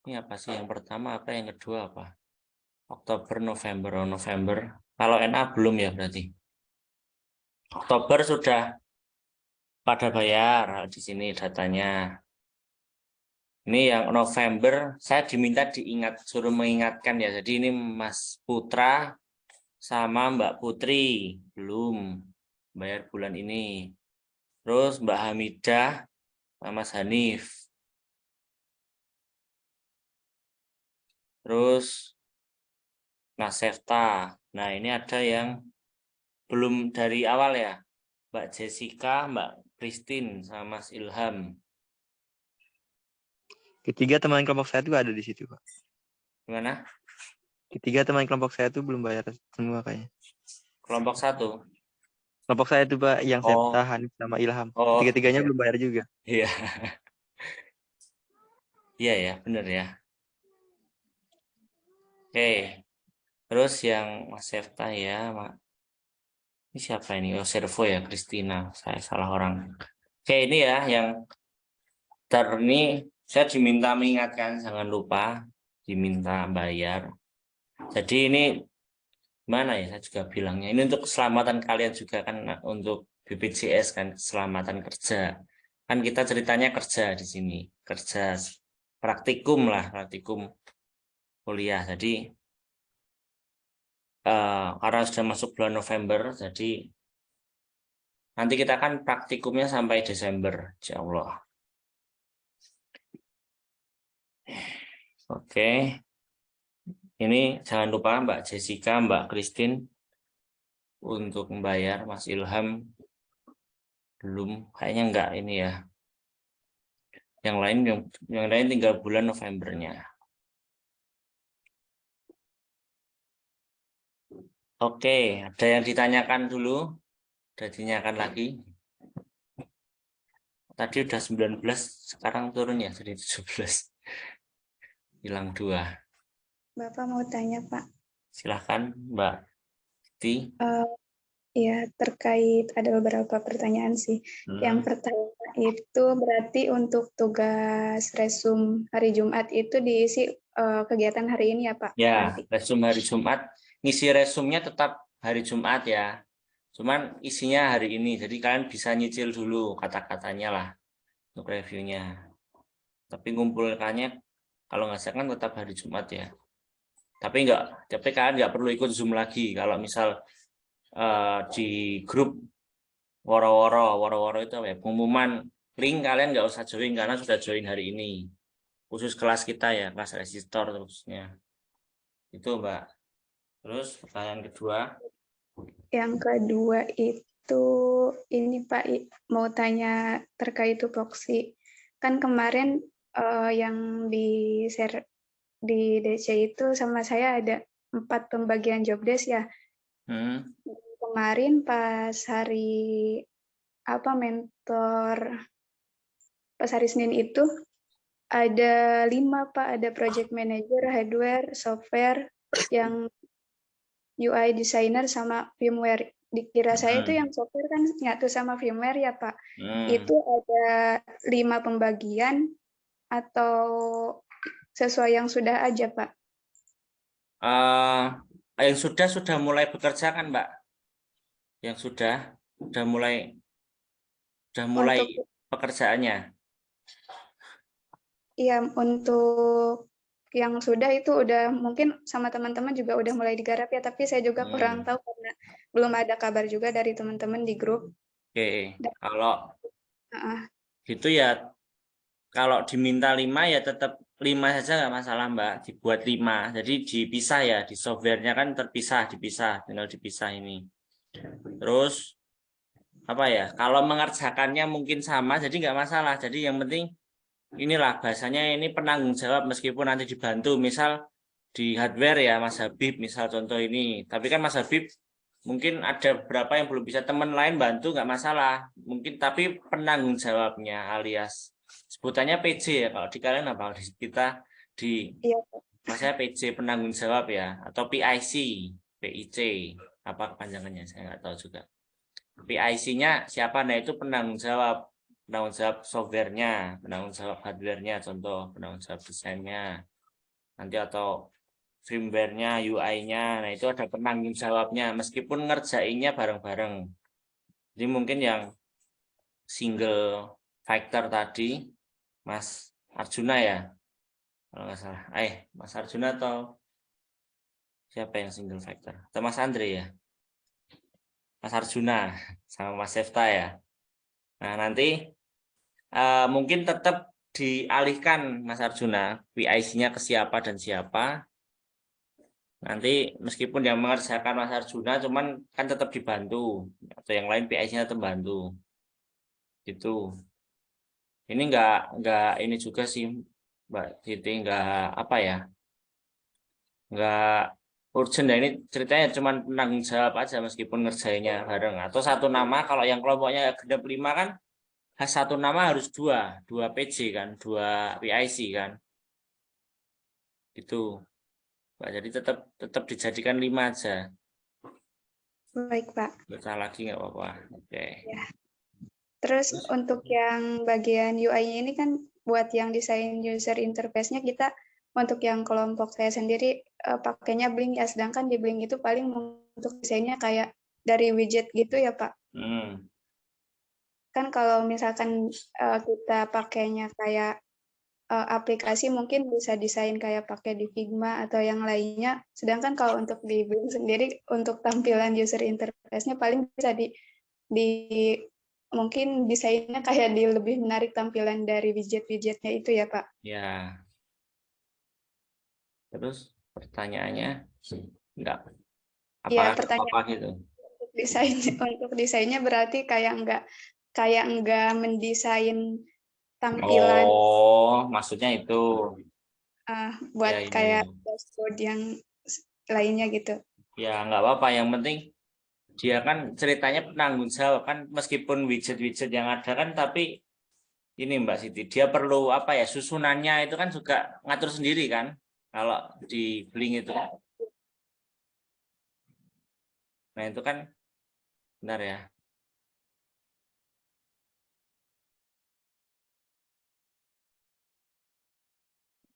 Ini apa sih yang pertama, apa yang kedua apa? Oktober, November, November. Kalau NA belum ya berarti. Oktober sudah pada bayar di sini datanya. Ini yang November saya diminta suruh mengingatkan ya. Jadi ini Mas Putra sama Mbak Putri belum bayar bulan ini. Terus Mbak Hamidah sama Mas Hanif. Terus Mas Sefta. Nah, ini ada yang belum dari awal ya. Mbak Jessica, Mbak Christine sama Mas Ilham. Ketiga teman kelompok saya tuh ada di situ, Pak. Gimana? Ketiga teman kelompok saya tuh belum bayar semua kayaknya. Kelompok 1. Kelompok saya tuh, Pak, yang Oh. Septa, Hanif, sama Ilham. Oh, Tiga-tiganya iya. belum bayar juga. Iya. Iya ya, bener ya. Oke. Terus yang Mas Sefta ya, Mak. Ini siapa ini? Oh, Servo ya, Christina. Saya salah orang. Oke, ini ya yang ini saya diminta mengingatkan, jangan lupa diminta bayar. Jadi ini mana ya, saya juga bilangnya. Ini untuk keselamatan kalian juga kan, untuk BPJS kan, keselamatan kerja. Kan kita ceritanya kerja di sini, kerja praktikum lah, praktikum kuliah. Jadi karena sudah masuk bulan November, jadi nanti kita kan praktikumnya sampai Desember, insya Allah. Oke, ini jangan lupa Mbak Jessica, Mbak Christine untuk membayar. Mas Ilham belum, kayaknya enggak ini ya. Yang lain tinggal bulan Novembernya. Oke, ada yang ditanyakan dulu? Udah ditanyakan lagi? Tadi udah 19, sekarang turun ya jadi 17. Hilang 2. Bapak mau tanya, Pak. Silahkan, Mbak Ti. Ya, terkait ada beberapa pertanyaan sih. Yang pertama itu berarti untuk tugas resum hari Jumat itu diisi kegiatan hari ini ya, Pak? Ya, Nanti. resum hari Jumat. Ngisi resumnya tetap hari Jumat ya. Cuman isinya hari ini. Jadi kalian bisa nyicil dulu kata-katanya lah untuk reviewnya. Tapi ngumpulkannya kalau nggak salah kan tetap hari Jumat ya. Tapi kalian nggak perlu ikut Zoom lagi. Kalau misal di grup woro-woro itu apa ya, pengumuman link, kalian nggak usah join karena sudah join hari ini. Khusus kelas kita ya, kelas resistor terusnya. Itu Mbak. Terus pertanyaan kedua. Yang kedua itu ini Pak, mau tanya terkait tupoksi. Kan kemarin yang di share di DC itu sama saya ada 4 pembagian job desk ya. Kemarin pas hari Senin itu ada 5 Pak, ada project manager, hardware, software, yang UI designer sama firmware. Dikira saya itu yang software kan nyatu sama firmware ya Pak. Itu ada 5 pembagian atau sesuai yang sudah aja Pak? Yang sudah mulai bekerja kan Mbak? Yang sudah mulai untuk pekerjaannya. Iya, untuk yang sudah itu udah mungkin sama teman-teman juga udah mulai digarap ya, tapi saya juga kurang tahu karena belum ada kabar juga dari teman-teman di grup. Oke, kalau gitu ya kalau diminta 5 ya tetap 5 saja nggak masalah Mbak, dibuat 5. Jadi dipisah ya, di softwarenya kan terpisah, dipisah, tinggal dipisah ini. Terus apa ya? Kalau mengerjakannya mungkin sama, jadi nggak masalah. Jadi yang penting inilah bahasanya ini penanggung jawab meskipun nanti dibantu. Misal di hardware ya Mas Habib, misal contoh ini. Tapi kan Mas Habib mungkin ada beberapa yang belum bisa, teman lain bantu nggak masalah. Mungkin tapi penanggung jawabnya alias sebutannya PJ ya, kalau di kalian apa, di kita di maksudnya PJ penanggung jawab ya, atau PIC, PIC apa kepanjangannya saya nggak tahu juga. PIC-nya siapa? Nah itu penanggung jawab softwarenya, penanggung jawab hardwarenya, contoh penanggung jawab desainnya nanti, atau firmware-nya, UI-nya. Nah itu ada penanggung jawabnya meskipun ngerjainnya bareng-bareng. Jadi mungkin yang single factor tadi Mas Arjuna ya, kalau nggak salah. Mas Arjuna atau siapa yang single factor? Atau Mas Andre ya? Mas Arjuna sama Mas Sefta ya. Nah nanti mungkin tetap dialihkan Mas Arjuna, PIC-nya ke siapa dan siapa. Nanti meskipun yang mengerjakan Mas Arjuna, cuman kan tetap dibantu, atau yang lain PIC-nya tetap bantu. Gitu. Ini enggak ini juga sih Mbak Titi, enggak apa ya, enggak urgent. Nah, ini ceritanya cuma penanggung jawab aja meskipun ngerjainnya bareng. Atau satu nama, kalau yang kelompoknya genap 5 kan satu nama harus dua PJ kan, 2 PIC kan. Gitu. Mbak, jadi tetap dijadikan 5 aja. Baik, Pak. Baca lagi nggak apa-apa. Oke. Ya. Terus untuk yang bagian UI-nya ini kan buat yang desain user interface-nya, kita untuk yang kelompok saya sendiri pakainya Blink ya, sedangkan di Blink itu paling untuk desainnya kayak dari widget gitu ya Pak. Kan kalau misalkan kita pakainya kayak aplikasi mungkin bisa desain kayak pakai di Figma atau yang lainnya, sedangkan kalau untuk di Blink sendiri untuk tampilan user interface-nya paling bisa di mungkin desainnya kayak lebih menarik tampilan dari widget-widgetnya itu ya Pak. Ya. Terus pertanyaannya enggak ya, apa gitu. Untuk desainnya berarti kayak enggak mendesain tampilan. Oh, maksudnya itu. Buat kayak dashboard yang lainnya gitu. Ya, nggak apa-apa, yang penting dia kan ceritanya penanggung jawab kan, meskipun widget-widget yang ada kan, tapi ini Mbak Siti, dia perlu apa ya, susunannya itu kan juga ngatur sendiri kan, kalau di Blink itu. Nah itu kan, benar ya.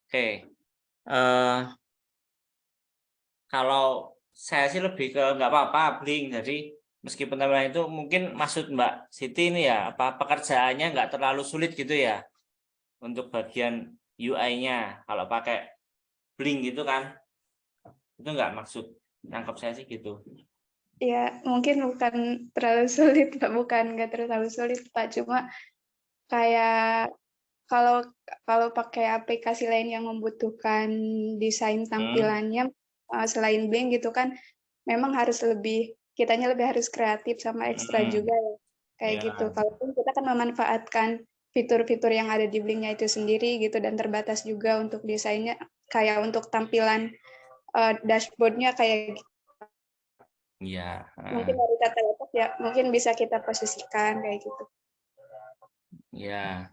Oke, kalau saya sih lebih ke nggak apa-apa Blink. Jadi meskipun tampilan itu mungkin maksud Mbak Siti ini ya, apa pekerjaannya nggak terlalu sulit gitu ya untuk bagian UI-nya kalau pakai Blink gitu kan, itu nggak maksud, nangkep saya sih gitu. Ya mungkin bukan terlalu sulit Pak, nggak terlalu sulit Pak, cuma kayak kalau pakai aplikasi lain yang membutuhkan desain tampilannya selain Blink gitu kan, memang kitanya lebih harus kreatif sama ekstra juga ya, kayak gitu. Kalaupun kita kan memanfaatkan fitur-fitur yang ada di Blink-nya itu sendiri gitu, dan terbatas juga untuk desainnya, kayak untuk tampilan dashboard-nya kayak gitu. Iya. Mungkin dari tata letak ya, mungkin bisa kita posisikan kayak gitu. Ya.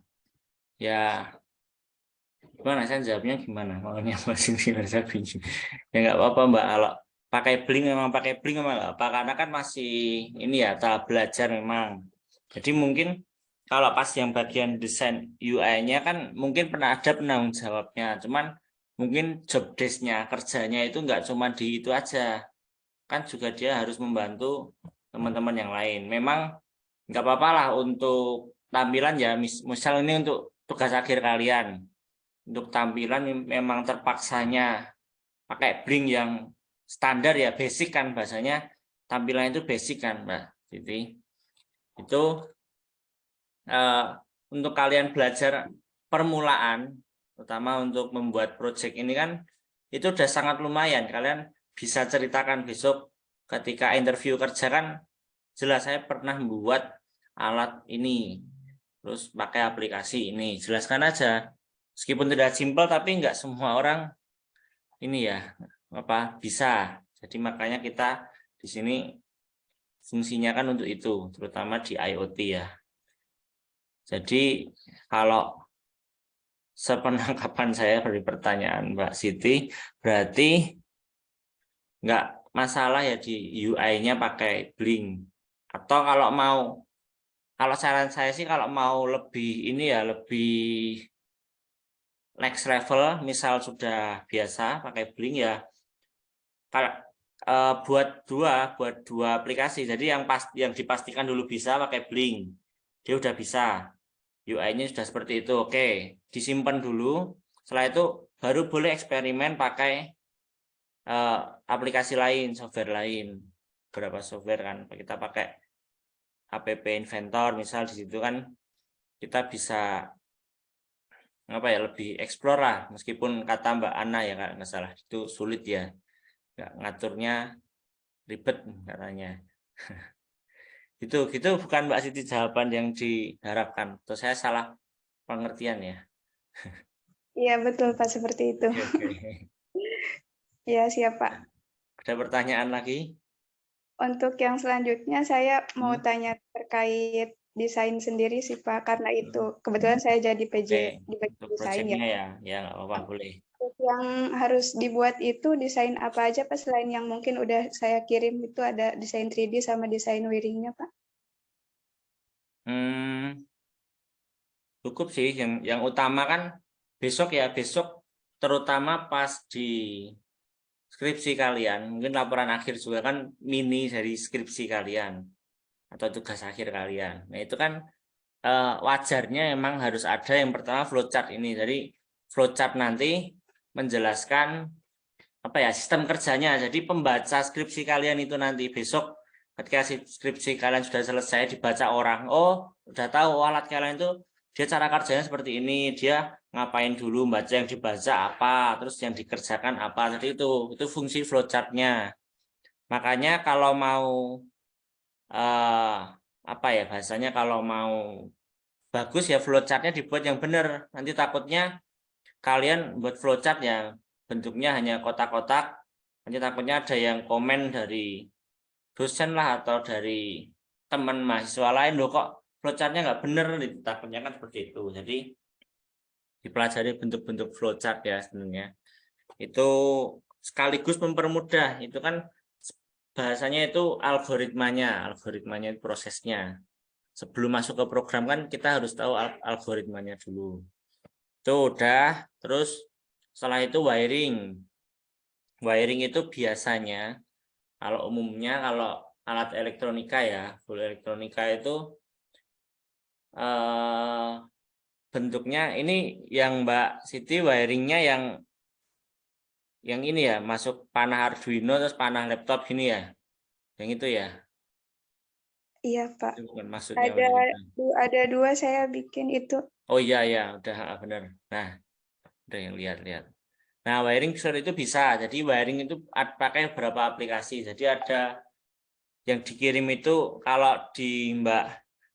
Gimana saya jawabnya gimana? Makanya masih saya bingung. Ya nggak apa-apa Mbak, kalau pakai Blink memang nggak apa, karena kan masih ini ya, tahap belajar memang. Jadi mungkin kalau pas yang bagian desain UI-nya kan mungkin pernah ada penanggung jawabnya, cuman mungkin job desk-nya, kerjanya itu nggak cuma di itu aja, kan juga dia harus membantu teman-teman yang lain. Memang nggak apa-apa lah untuk tampilan ya, misal ini untuk tugas akhir kalian, untuk tampilan memang terpaksanya pakai Blink yang standar ya, basic kan bahasanya, tampilan itu basic kan Mbak. Jadi itu untuk kalian belajar permulaan, terutama untuk membuat project ini kan itu udah sangat lumayan. Kalian bisa ceritakan besok ketika interview kerja kan jelas saya pernah membuat alat ini, terus pakai aplikasi ini, jelaskan aja. Meskipun tidak simpel tapi nggak semua orang ini ya bisa. Jadi makanya kita di sini fungsinya kan untuk itu, terutama di IoT ya. Jadi kalau sepenangkapan saya dari pertanyaan Mbak Siti, berarti nggak masalah ya di UI-nya pakai Blink. Atau kalau saran saya sih kalau mau lebih ini ya, lebih next level, misal sudah biasa pakai Blink ya, buat dua aplikasi. Jadi yang dipastikan dulu bisa pakai Blink, dia udah bisa. UI-nya sudah seperti itu, oke, disimpan dulu. Setelah itu baru boleh eksperimen pakai aplikasi lain, software lain. Beberapa software kan kita pakai app inventor misal, di situ kan kita bisa lebih explore lah, meskipun kata Mbak Ana ya nggak salah itu sulit ya, nggak ngaturnya ribet katanya. Gitu bukan Mbak Siti jawaban yang diharapkan, atau saya salah pengertian ya? Iya betul Pak, seperti itu. Iya siap Pak. Ada pertanyaan lagi? Untuk yang selanjutnya saya mau tanya terkait desain sendiri sih Pak, karena itu kebetulan saya jadi PJ di bagian desain ya. Ya nggak apa-apa, boleh. Yang harus dibuat itu desain apa aja Pak, selain yang mungkin udah saya kirim itu, ada desain 3D sama desain wiringnya Pak? Cukup sih, yang utama kan besok terutama pas di skripsi kalian, mungkin laporan akhir juga kan mini dari skripsi kalian atau tugas akhir kalian. Nah itu kan wajarnya memang harus ada yang pertama flowchart ini. Jadi flowchart nanti menjelaskan sistem kerjanya. Jadi pembaca skripsi kalian itu nanti besok ketika skripsi kalian sudah selesai dibaca orang, oh udah tahu alat kalian itu dia cara kerjanya seperti ini, dia ngapain dulu, baca yang dibaca apa, terus yang dikerjakan apa. Jadi itu fungsi flowchartnya. Makanya kalau mau bahasanya kalau mau bagus ya flowchartnya dibuat yang benar. Nanti takutnya kalian buat flowchart ya bentuknya hanya kotak-kotak, nanti takutnya ada yang komen dari dosen lah atau dari teman mahasiswa lain, loh kok flowchartnya nggak bener, takutnya kan seperti itu. Jadi dipelajari bentuk-bentuk flowchart ya sebenarnya. Itu sekaligus mempermudah, itu kan bahasanya itu algoritmanya prosesnya. Sebelum masuk ke program kan kita harus tahu algoritmanya dulu. Itu udah, terus setelah itu wiring. Wiring itu biasanya kalau umumnya kalau alat elektronika ya, full elektronika itu bentuknya ini yang Mbak Siti wiringnya yang ini ya, masuk panah Arduino terus panah laptop gini ya, yang itu ya. Iya Pak. Itu bukan maksudnya. Ada dua saya bikin itu. Oh iya udah benar. Nah udah yang lihat. Nah wiring itu bisa. Jadi wiring itu pakai beberapa aplikasi. Jadi ada yang dikirim itu, kalau di Mbak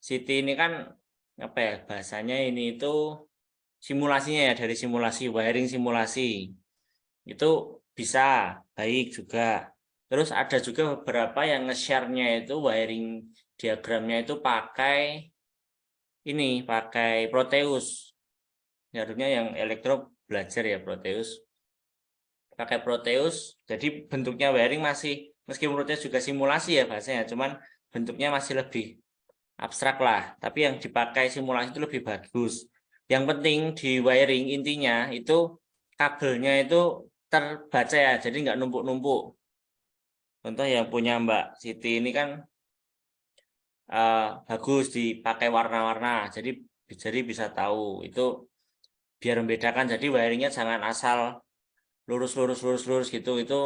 Siti ini kan bahasanya ini itu simulasinya ya, dari simulasi, wiring simulasi itu bisa baik juga. Terus ada juga beberapa yang nge-share-nya itu wiring diagramnya itu pakai Proteus. Harusnya yang elektro belajar ya Proteus. Pakai Proteus, jadi bentuknya wiring masih, meskipun Proteus juga simulasi ya bahasanya, cuman bentuknya masih lebih abstrak lah, tapi yang dipakai simulasi itu lebih bagus. Yang penting di wiring intinya itu kabelnya itu terbaca ya, jadi nggak numpuk-numpuk. Contoh yang punya Mbak Siti ini kan bagus dipakai warna-warna, jadi bisa tahu itu, biar membedakan. Jadi wiringnya jangan asal lurus gitu, itu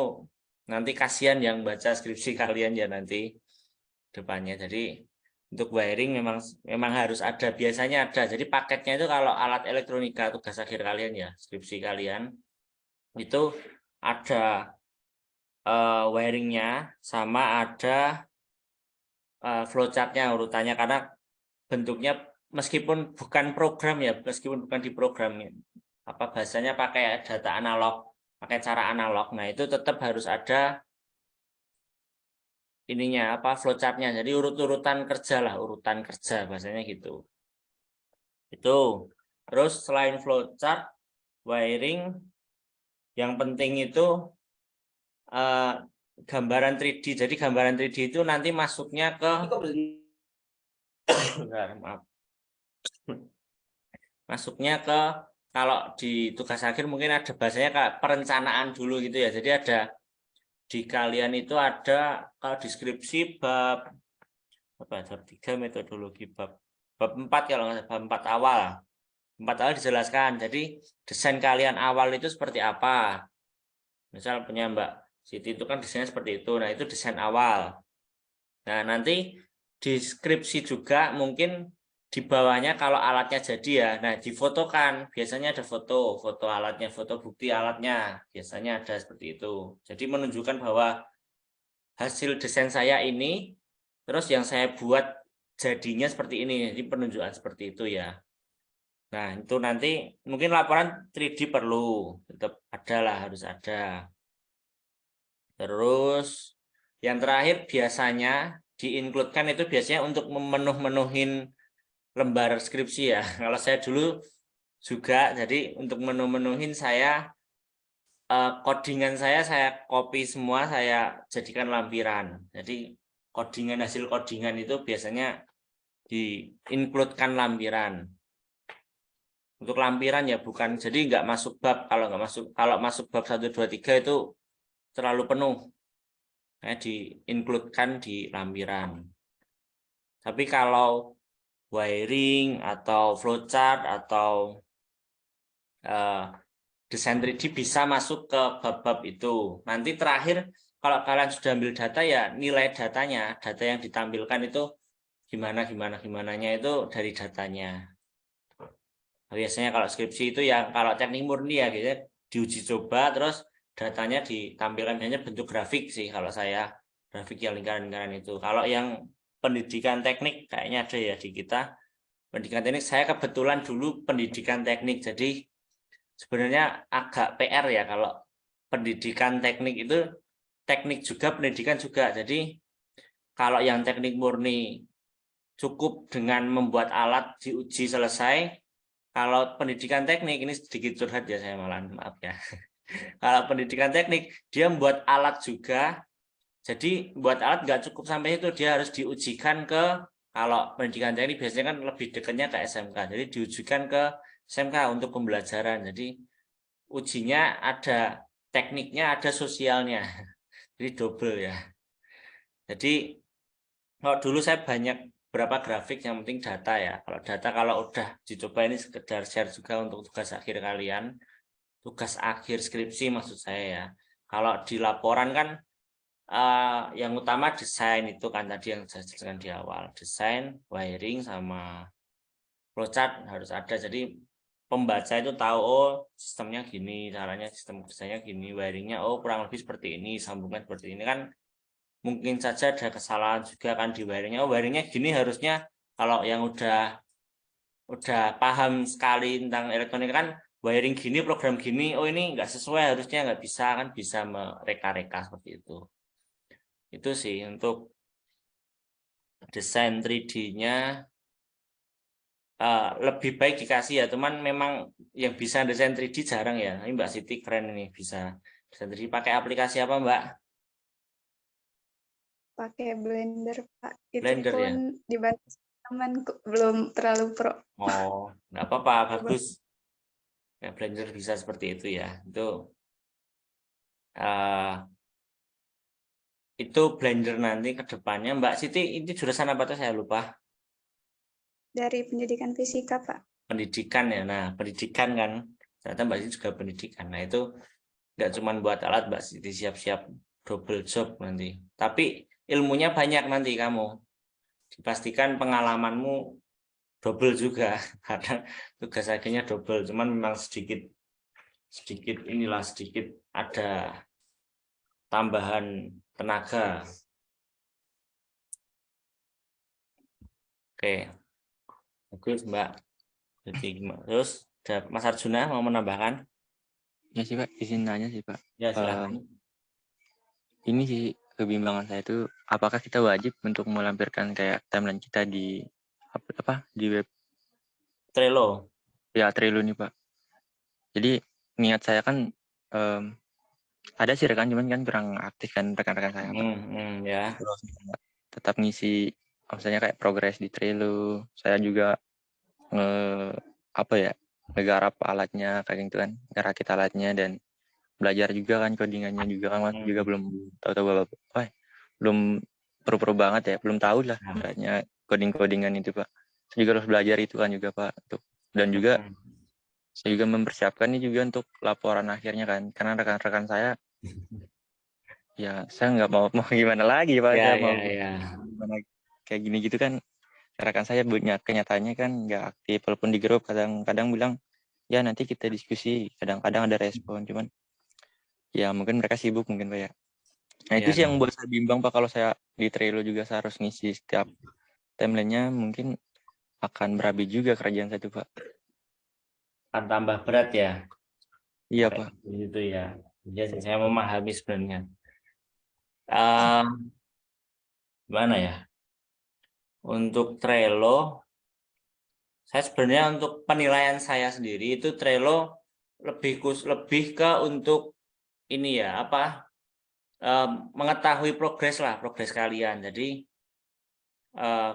nanti kasihan yang baca skripsi kalian ya nanti depannya. Jadi Untuk wiring memang harus ada, biasanya ada. Jadi paketnya itu kalau alat elektronika tugas akhir kalian ya, skripsi kalian itu ada wiringnya sama ada flowchartnya urutannya, karena bentuknya meskipun bukan program ya, meskipun bukan diprogramin, apa bahasanya pakai data analog, pakai cara analog. Nah itu tetap harus ada ininya apa flowchartnya, jadi urut-urutan kerja lah, urutan kerja bahasanya gitu. Itu terus selain flowchart, wiring yang penting itu gambaran 3D. Jadi gambaran 3D itu nanti masuknya ke maaf. Masuknya ke, kalau di tugas akhir mungkin ada bahasanya kayak perencanaan dulu gitu ya. Jadi ada di kalian itu ada kalau deskripsi bab apa, bab 3 metodologi, bab 4 kalau nggak salah, bab 4 awal. 4 awal dijelaskan. Jadi desain kalian awal itu seperti apa. Misal punya Mbak Siti itu kan desainnya seperti itu. Nah, itu desain awal. Nah, nanti deskripsi juga mungkin di bawahnya kalau alatnya jadi ya. Nah, difotokan. Biasanya ada foto alatnya, foto bukti alatnya. Biasanya ada seperti itu. Jadi menunjukkan bahwa hasil desain saya ini, terus yang saya buat jadinya seperti ini. Jadi penunjukan seperti itu ya. Nah, itu nanti mungkin laporan 3D perlu. Tetap ada lah, harus ada. Terus yang terakhir biasanya di-include-kan itu biasanya untuk memenuhin lembar skripsi ya. Kalau saya dulu juga, jadi untuk menuhin saya codingan saya copy semua, saya jadikan lampiran. Jadi hasil codingan itu biasanya di-include-kan lampiran. Untuk lampiran ya bukan, jadi nggak masuk bab. Kalau masuk bab 1, 2, 3 itu terlalu penuh. Di-include-kan di lampiran. Tapi kalau wiring atau flowchart atau desain 3D bisa masuk ke bab-bab itu. Nanti terakhir kalau kalian sudah ambil data ya nilai datanya, data yang ditampilkan itu gimananya itu dari datanya. Biasanya kalau skripsi itu yang kalau teknik murni ya gitu, diuji coba terus datanya ditampilkan, hanya bentuk grafik sih kalau saya, grafik yang lingkaran-lingkaran itu. Kalau yang pendidikan teknik kayaknya ada ya di kita. Pendidikan teknik saya kebetulan dulu pendidikan teknik, jadi sebenarnya agak PR ya kalau pendidikan teknik itu, teknik juga pendidikan juga. Jadi kalau yang teknik murni cukup dengan membuat alat diuji selesai. Kalau pendidikan teknik ini sedikit curhat ya saya malah, maaf ya. Kalau pendidikan teknik dia membuat alat juga. Jadi buat alat nggak cukup sampai itu, dia harus diujikan ke, kalau pendidikan teknik biasanya kan lebih dekatnya ke SMK. Jadi diujikan ke SMK untuk pembelajaran. Jadi ujinya ada tekniknya, ada sosialnya. Jadi double ya. Jadi kalau dulu saya banyak berapa grafik, yang penting data ya. Kalau data kalau udah dicoba, ini sekedar share juga untuk tugas akhir kalian. Tugas akhir skripsi maksud saya ya. Kalau di laporan kan yang utama desain itu kan tadi yang saya jelaskan di awal. Desain, wiring, sama flowchart harus ada. Jadi pembaca itu tahu, oh sistemnya gini, caranya sistem kerjanya gini, wiringnya oh kurang lebih seperti ini, sambungan seperti ini kan. Mungkin saja ada kesalahan juga kan di wiringnya. Oh wiringnya gini harusnya, kalau yang udah paham sekali tentang elektronik kan, wiring gini, program gini, oh ini nggak sesuai, harusnya nggak bisa kan, bisa mereka-reka seperti itu. Itu sih untuk desain 3D-nya lebih baik dikasih ya, teman memang yang bisa desain 3D jarang ya. Ini Mbak Siti keren ini bisa desain 3D. Pakai aplikasi apa Mbak? Pakai Blender Pak. Itu Blender pun ya? dibantu teman, belum terlalu pro. Oh nggak apa-apa, bagus. Ya, Blender bisa seperti itu ya. Itu Blender nanti ke depannya. Mbak Siti ini jurusan apa tuh saya lupa. Dari pendidikan fisika Pak. Pendidikan ya. Nah pendidikan kan ternyata Mbak Siti juga pendidikan. Nah itu nggak cuma buat alat, Mbak Siti siap-siap double job nanti. Tapi ilmunya banyak nanti kamu. dipastikan pengalamanmu double juga. Kadang tugas akhirnya double, cuman memang sedikit inilah, sedikit ada tambahan tenaga. Oke, bagus Mbak. Jadi terus Mas Arjuna mau menambahkan? Ya sih Pak, izin nanya sih Pak. Ya silakan. Ini sih kebimbangan saya itu, apakah kita wajib untuk melampirkan kayak timeline kita di di web Trello. Ya Trello nih Pak. Jadi niat saya kan ada sih rekan, cuman kan kurang aktif kan rekan-rekan saya Pak. Ya. Terus tetap ngisi misalnya kayak progres di Trello. Saya juga ngegarap alatnya kayak gitu kan, ngerakit alatnya dan belajar juga kan codingannya juga kan, juga belum tahu belum pro banget ya, belum tahu lah katanya codingan itu Pak. Saya juga harus belajar itu kan juga Pak. Dan juga saya juga mempersiapkan ini juga untuk laporan akhirnya kan, karena rekan-rekan saya ya saya nggak mau gimana lagi Pak, saya mau gimana kayak gini gitu kan. Rekan saya kenyataannya kan nggak aktif, walaupun di grup kadang-kadang bilang ya nanti kita diskusi, kadang-kadang ada respon, cuman ya mungkin mereka sibuk mungkin Pak ya. Nah itu sih yang buat saya bimbang Pak, kalau saya di Trello juga saya harus ngisi setiap timeline-nya, mungkin akan berabi juga kerjaan saya tuh Pak. Akan tambah berat ya? Iya Pak. Itu ya. Jadi saya memahami sebenarnya. Gimana ya? Untuk Trello, saya sebenarnya untuk penilaian saya sendiri itu Trello lebih ke untuk ini ya, mengetahui progres kalian. Jadi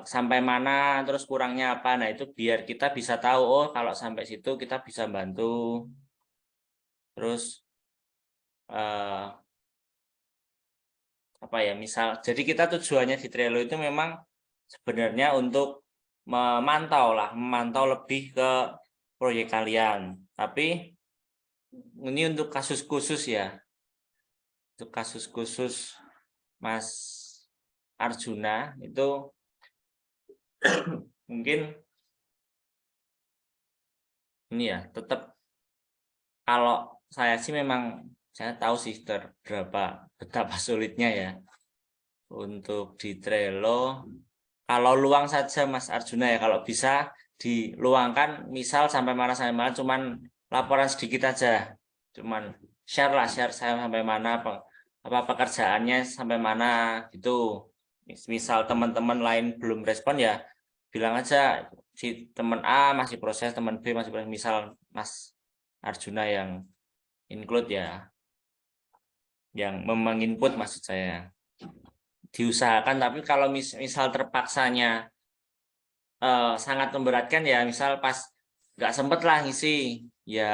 sampai mana, terus kurangnya apa. Nah itu biar kita bisa tahu, oh kalau sampai situ kita bisa bantu. Terus misal, jadi kita tujuannya di Trello itu memang sebenarnya untuk memantau lebih ke proyek kalian. Tapi ini untuk kasus khusus ya, untuk kasus khusus Mas Arjuna itu mungkin ini ya, tetap kalau saya sih memang saya tahu sih betapa sulitnya ya untuk di Trello. Kalau luang saja Mas Arjuna ya, kalau bisa diluangkan misal sampai mana cuman laporan sedikit aja, cuman share saya sampai mana, pekerjaannya sampai mana gitu. Misal teman-teman lain belum respon ya bilang aja si teman A masih proses, teman B masih proses, misal Mas Arjuna yang include ya, yang menginput maksud saya, diusahakan. Tapi kalau misal terpaksanya sangat memberatkan ya, misal pas nggak sempet lah ngisi ya,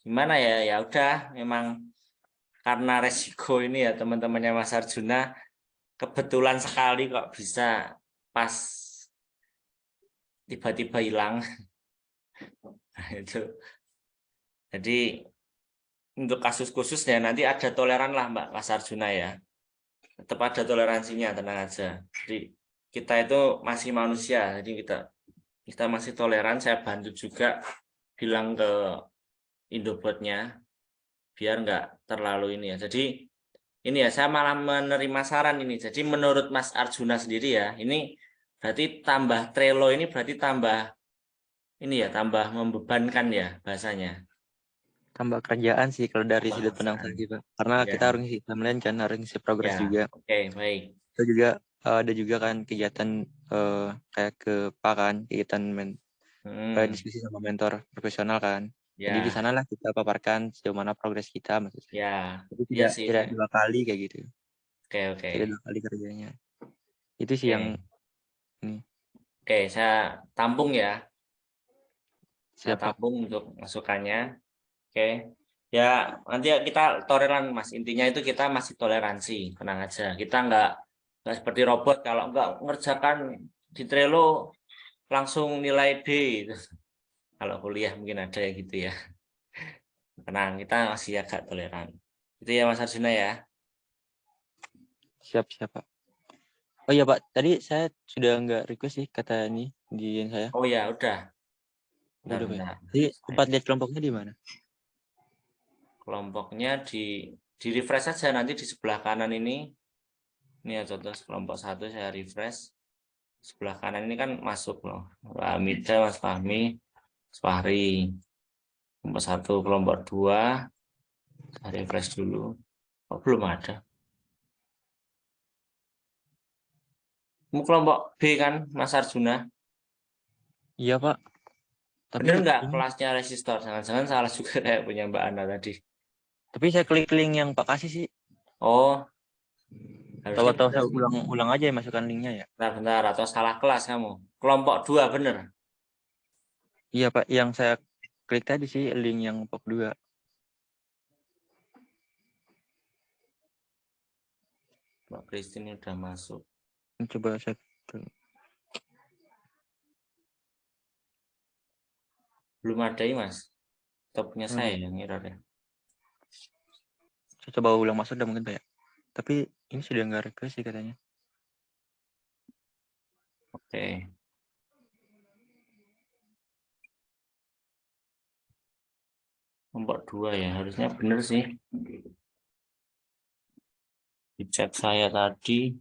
gimana ya udah, memang karena resiko ini ya teman-temannya Mas Arjuna, kebetulan sekali kok bisa pas tiba-tiba hilang. Itu jadi untuk kasus khususnya nanti ada toleran lah Mbak Mas Arjuna ya, tetap ada toleransinya, tenang aja. Jadi kita itu masih manusia, jadi kita masih toleran. Saya bantu juga bilang ke Indobotnya biar nggak terlalu ini ya. Jadi ini ya, saya malah menerima saran ini. Jadi menurut Mas Arjuna sendiri ya, ini berarti tambah Trello ini berarti tambah ini ya, tambah membebankan ya bahasanya. Tambah kerjaan sih kalau dari sudut pandang saya Pak. Karena kita harus ngisi timeline kan, harus ngisi progres juga. Oke, baik. Itu juga ada juga kan kegiatan kayak kegiatan diskusi sama mentor profesional kan. Jadi di sana lah kita paparkan sejauh mana progres kita maksudnya. Jadi tidak 2 kali kayak gitu. Oke. Tidak 2 kali kerjanya. Itu sih yang ini. Oke, saya tampung ya. Saya Siap, tampung untuk masukannya. Oke. Ya, nanti kita toleran Mas. Intinya itu kita masih toleransi, tenang aja. Kita nggak seperti robot, kalau nggak mengerjakan di Trello langsung nilai D. Kalau kuliah mungkin ada ya gitu ya. Tenang, kita masih agak toleran. Itu ya Mas Arjuna ya. Siap Pak. Oh iya Pak, tadi saya sudah nggak request sih kata ini di saya. Oh ya, udah. Udah Pak. Bentar. Jadi tempat lihat kelompoknya di mana? Kelompoknya di refresh saja nanti di sebelah kanan ini. Ini ya contoh kelompok 1 saya refresh. Sebelah kanan ini kan masuk loh. Mbak Hamida, Mas Fahmi, Mas Fahri. Kelompok 1, kelompok 2. Saya refresh dulu. Oh, belum ada. Kelompok B kan, Mas Arjuna? Iya Pak. Tapi Bener nggak ini, kelasnya resistor? Jangan-jangan salah juga kayak punya Mbak Ana tadi. tapi saya klik link yang Pak kasih sih. Oh, harusnya Tahu-tahu saya ulang aja ya masukkan linknya ya. bentar, atau salah kelas kamu. Kelompok 2 bener. Iya Pak, yang saya klik tadi sih link yang kelompok 2. Mbak Christine udah masuk. Coba saya Belum ada ya, Mas? Atau punya saya yang error ya? Saya coba ulang masuk udah mungkin Pak ya. Tapi ini sudah nggak request sih katanya. Oke. Kelompok 2 ya, harusnya bener sih. Dicek saya tadi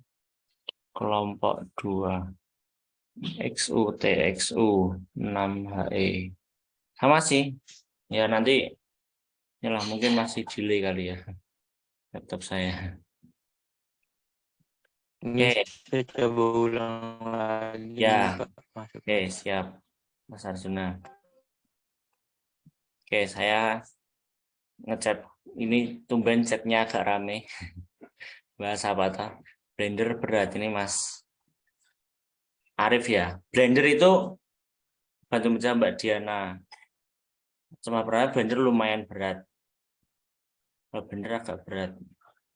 kelompok 2. XU, TXU, 6HE. Sama sih. Ya nanti inilah mungkin masih delay kali ya laptop saya. Oke. Saya coba ulang lagi. Ya. Pak. Masuk. Oke, siap. Mas Arjuna. Oke, saya ngechat ini tumben chatnya agak rame. Bahasa apa toh? Blender berat ini Mas Arif ya. Blender itu bantu baca Mbak Diana. Cuma berapa Blender lumayan berat. Kalau Blender agak berat.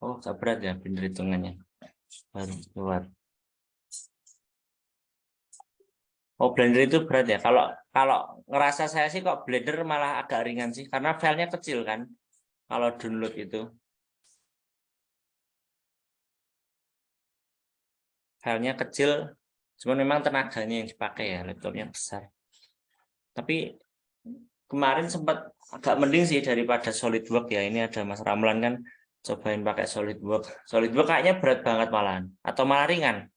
Oh, agak berat ya Blender hitungannya. Baru keluar. Oh, Blender itu berat ya. Kalau ngerasa saya sih kok Blender malah agak ringan sih karena filenya kecil kan. Kalau download itu. Filenya kecil, cuma memang tenaganya yang dipakai ya, laptopnya besar. Tapi kemarin sempat agak mending sih daripada SolidWorks ya. Ini ada Mas Ramlan kan cobain pakai SolidWorks. SolidWorks kayaknya berat banget malahan atau malah ringan.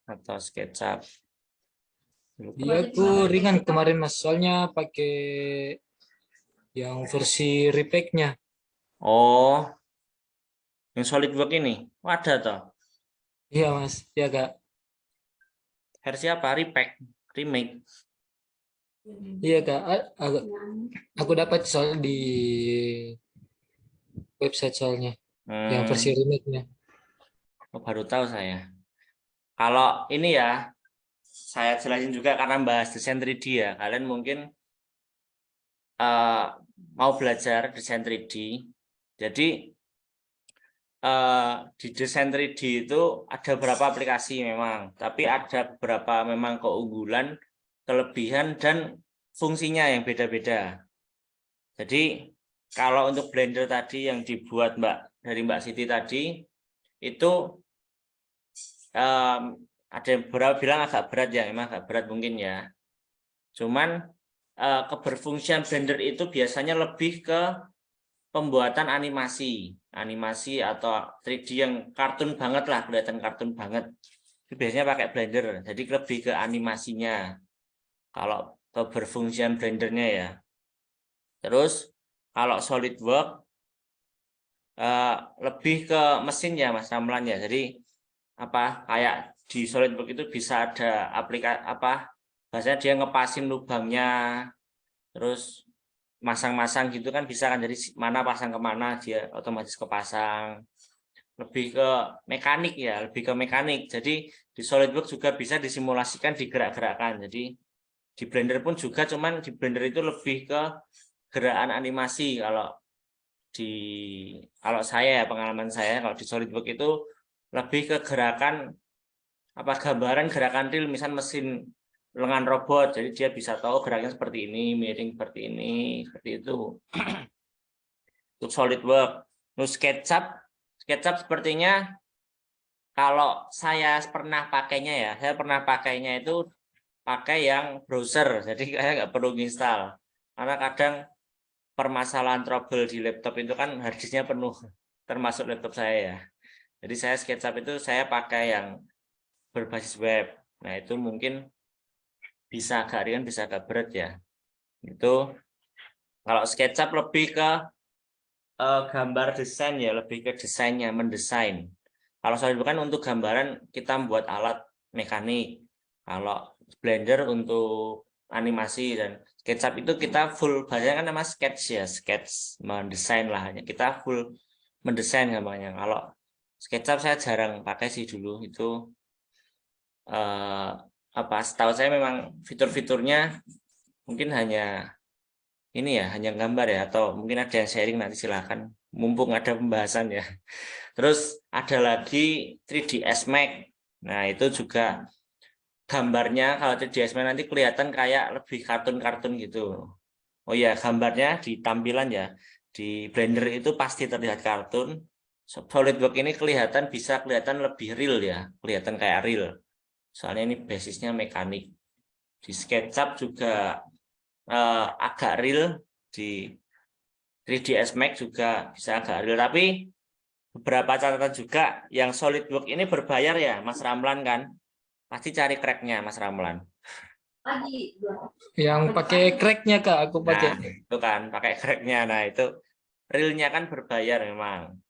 Atau SketchUp. Iya, aku ringan kemarin Mas, soalnya pakai yang versi repack-nya. Oh, yang SolidWorks ini. Oh, ada toh. Iya Mas, iya Kak. Versi apa? Repack, remake. Iya Kak, aku dapat soal di website soalnya, yang versi remake-nya. Oh, baru tahu saya. Kalau ini ya, saya jelasin juga karena bahas desain 3D ya. Kalian mungkin mau belajar desain 3D. Jadi di desain 3D itu ada beberapa aplikasi memang, tapi ada beberapa memang keunggulan, kelebihan, dan fungsinya yang beda-beda. Jadi kalau untuk Blender tadi yang dibuat dari Mbak Siti tadi, itu ada yang beberapa bilang agak berat ya, memang agak berat mungkin ya. Cuman keberfungsian Blender itu biasanya lebih ke pembuatan animasi atau 3D yang kartun banget lah, kelihatan kartun banget. Itu biasanya pakai Blender, jadi lebih ke animasinya. Kalau keberfungsian Blendernya ya. Terus kalau SolidWorks lebih ke mesin ya Mas Ramlan ya. Jadi kayak di SolidWorks itu bisa ada aplikasi bahasanya dia ngepasin lubangnya, terus masang-masang gitu kan bisa kan, jadi mana pasang ke mana dia otomatis kepasang. Lebih ke mekanik ya, lebih ke mekanik. Jadi di SolidWorks juga bisa disimulasikan digerak-gerakkan. Jadi di Blender pun juga, cuman di Blender itu lebih ke gerakan animasi. Kalau saya ya, pengalaman saya kalau di SolidWorks itu lebih ke gerakan gambaran gerakan real, misal mesin lengan robot, jadi dia bisa tahu geraknya seperti ini, miring seperti ini, seperti itu. Untuk SolidWorks. Terus SketchUp SketchUp sepertinya kalau saya pernah pakainya ya, saya pernah pakainya itu pakai yang browser, jadi saya nggak perlu install. Karena kadang permasalahan trouble di laptop itu kan harddisknya penuh, termasuk laptop saya ya. Jadi saya SketchUp itu saya pakai yang berbasis web. Nah itu mungkin bisa agak ringan, bisa agak berat ya. Itu kalau SketchUp lebih ke gambar desain ya, lebih ke desainnya, mendesain. Kalau SolidWorks kan untuk gambaran kita membuat alat mekanik. Kalau Blender untuk animasi dan SketchUp itu kita full, bahasanya kan nama sketch ya, sketch mendesain lah, hanya kita full mendesain gambarnya. Kalau SketchUp saya jarang pakai sih dulu itu setahu saya memang fitur-fiturnya mungkin hanya ini ya, hanya gambar ya, atau mungkin ada yang sharing nanti silahkan, mumpung ada pembahasan ya. Terus ada lagi 3ds Max. Nah itu juga gambarnya kalau 3ds Max nanti kelihatan kayak lebih kartun-kartun gitu. Oh ya, gambarnya di tampilan ya, di Blender itu pasti terlihat kartun. SolidWorks ini bisa kelihatan lebih real ya, kelihatan kayak real. Soalnya ini basisnya mekanik. Di SketchUp juga agak real, di 3ds Max juga bisa agak real, tapi beberapa catatan juga yang SolidWorks ini berbayar ya Mas Ramlan kan, pasti cari cracknya Mas Ramlan. Yang pakai cracknya Kak, aku pakai. Nah itu kan pakai cracknya, nah itu realnya kan berbayar memang.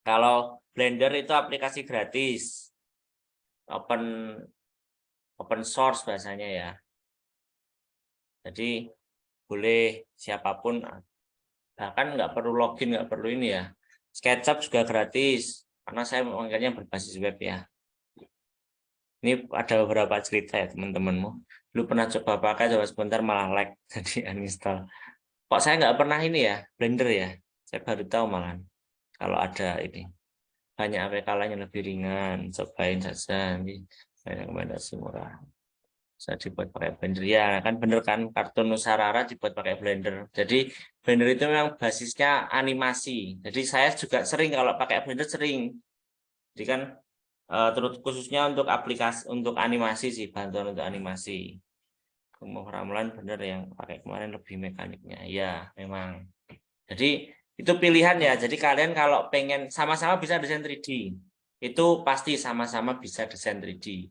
Kalau Blender itu aplikasi gratis, open source bahasanya ya. Jadi boleh siapapun, bahkan nggak perlu login, nggak perlu ini ya. SketchUp juga gratis, karena saya makanya berbasis web ya. Ini ada beberapa cerita ya teman-temanmu. Dulu pernah coba pakai, coba sebentar malah lag, jadi uninstall. Kok saya nggak pernah ini ya, Blender ya. Saya baru tahu malah kalau ada ini. Banyak APK lain yang lebih ringan, cobain saja. Ini banyak rekomendasi murah. Saya dibuat pakai Blender ya, kan bener kan, kartun Nusarara dibuat pakai Blender. Jadi Blender itu memang basisnya animasi. Jadi saya juga sering kalau pakai Blender sering. Jadi kan terus khususnya untuk aplikasi untuk animasi sih, bantuan untuk animasi. Mau ramalan bener yang pakai kemarin lebih mekaniknya. Ya, memang. Jadi itu pilihan ya. Jadi kalian kalau pengen sama-sama bisa desain 3D. Itu pasti sama-sama bisa desain 3D.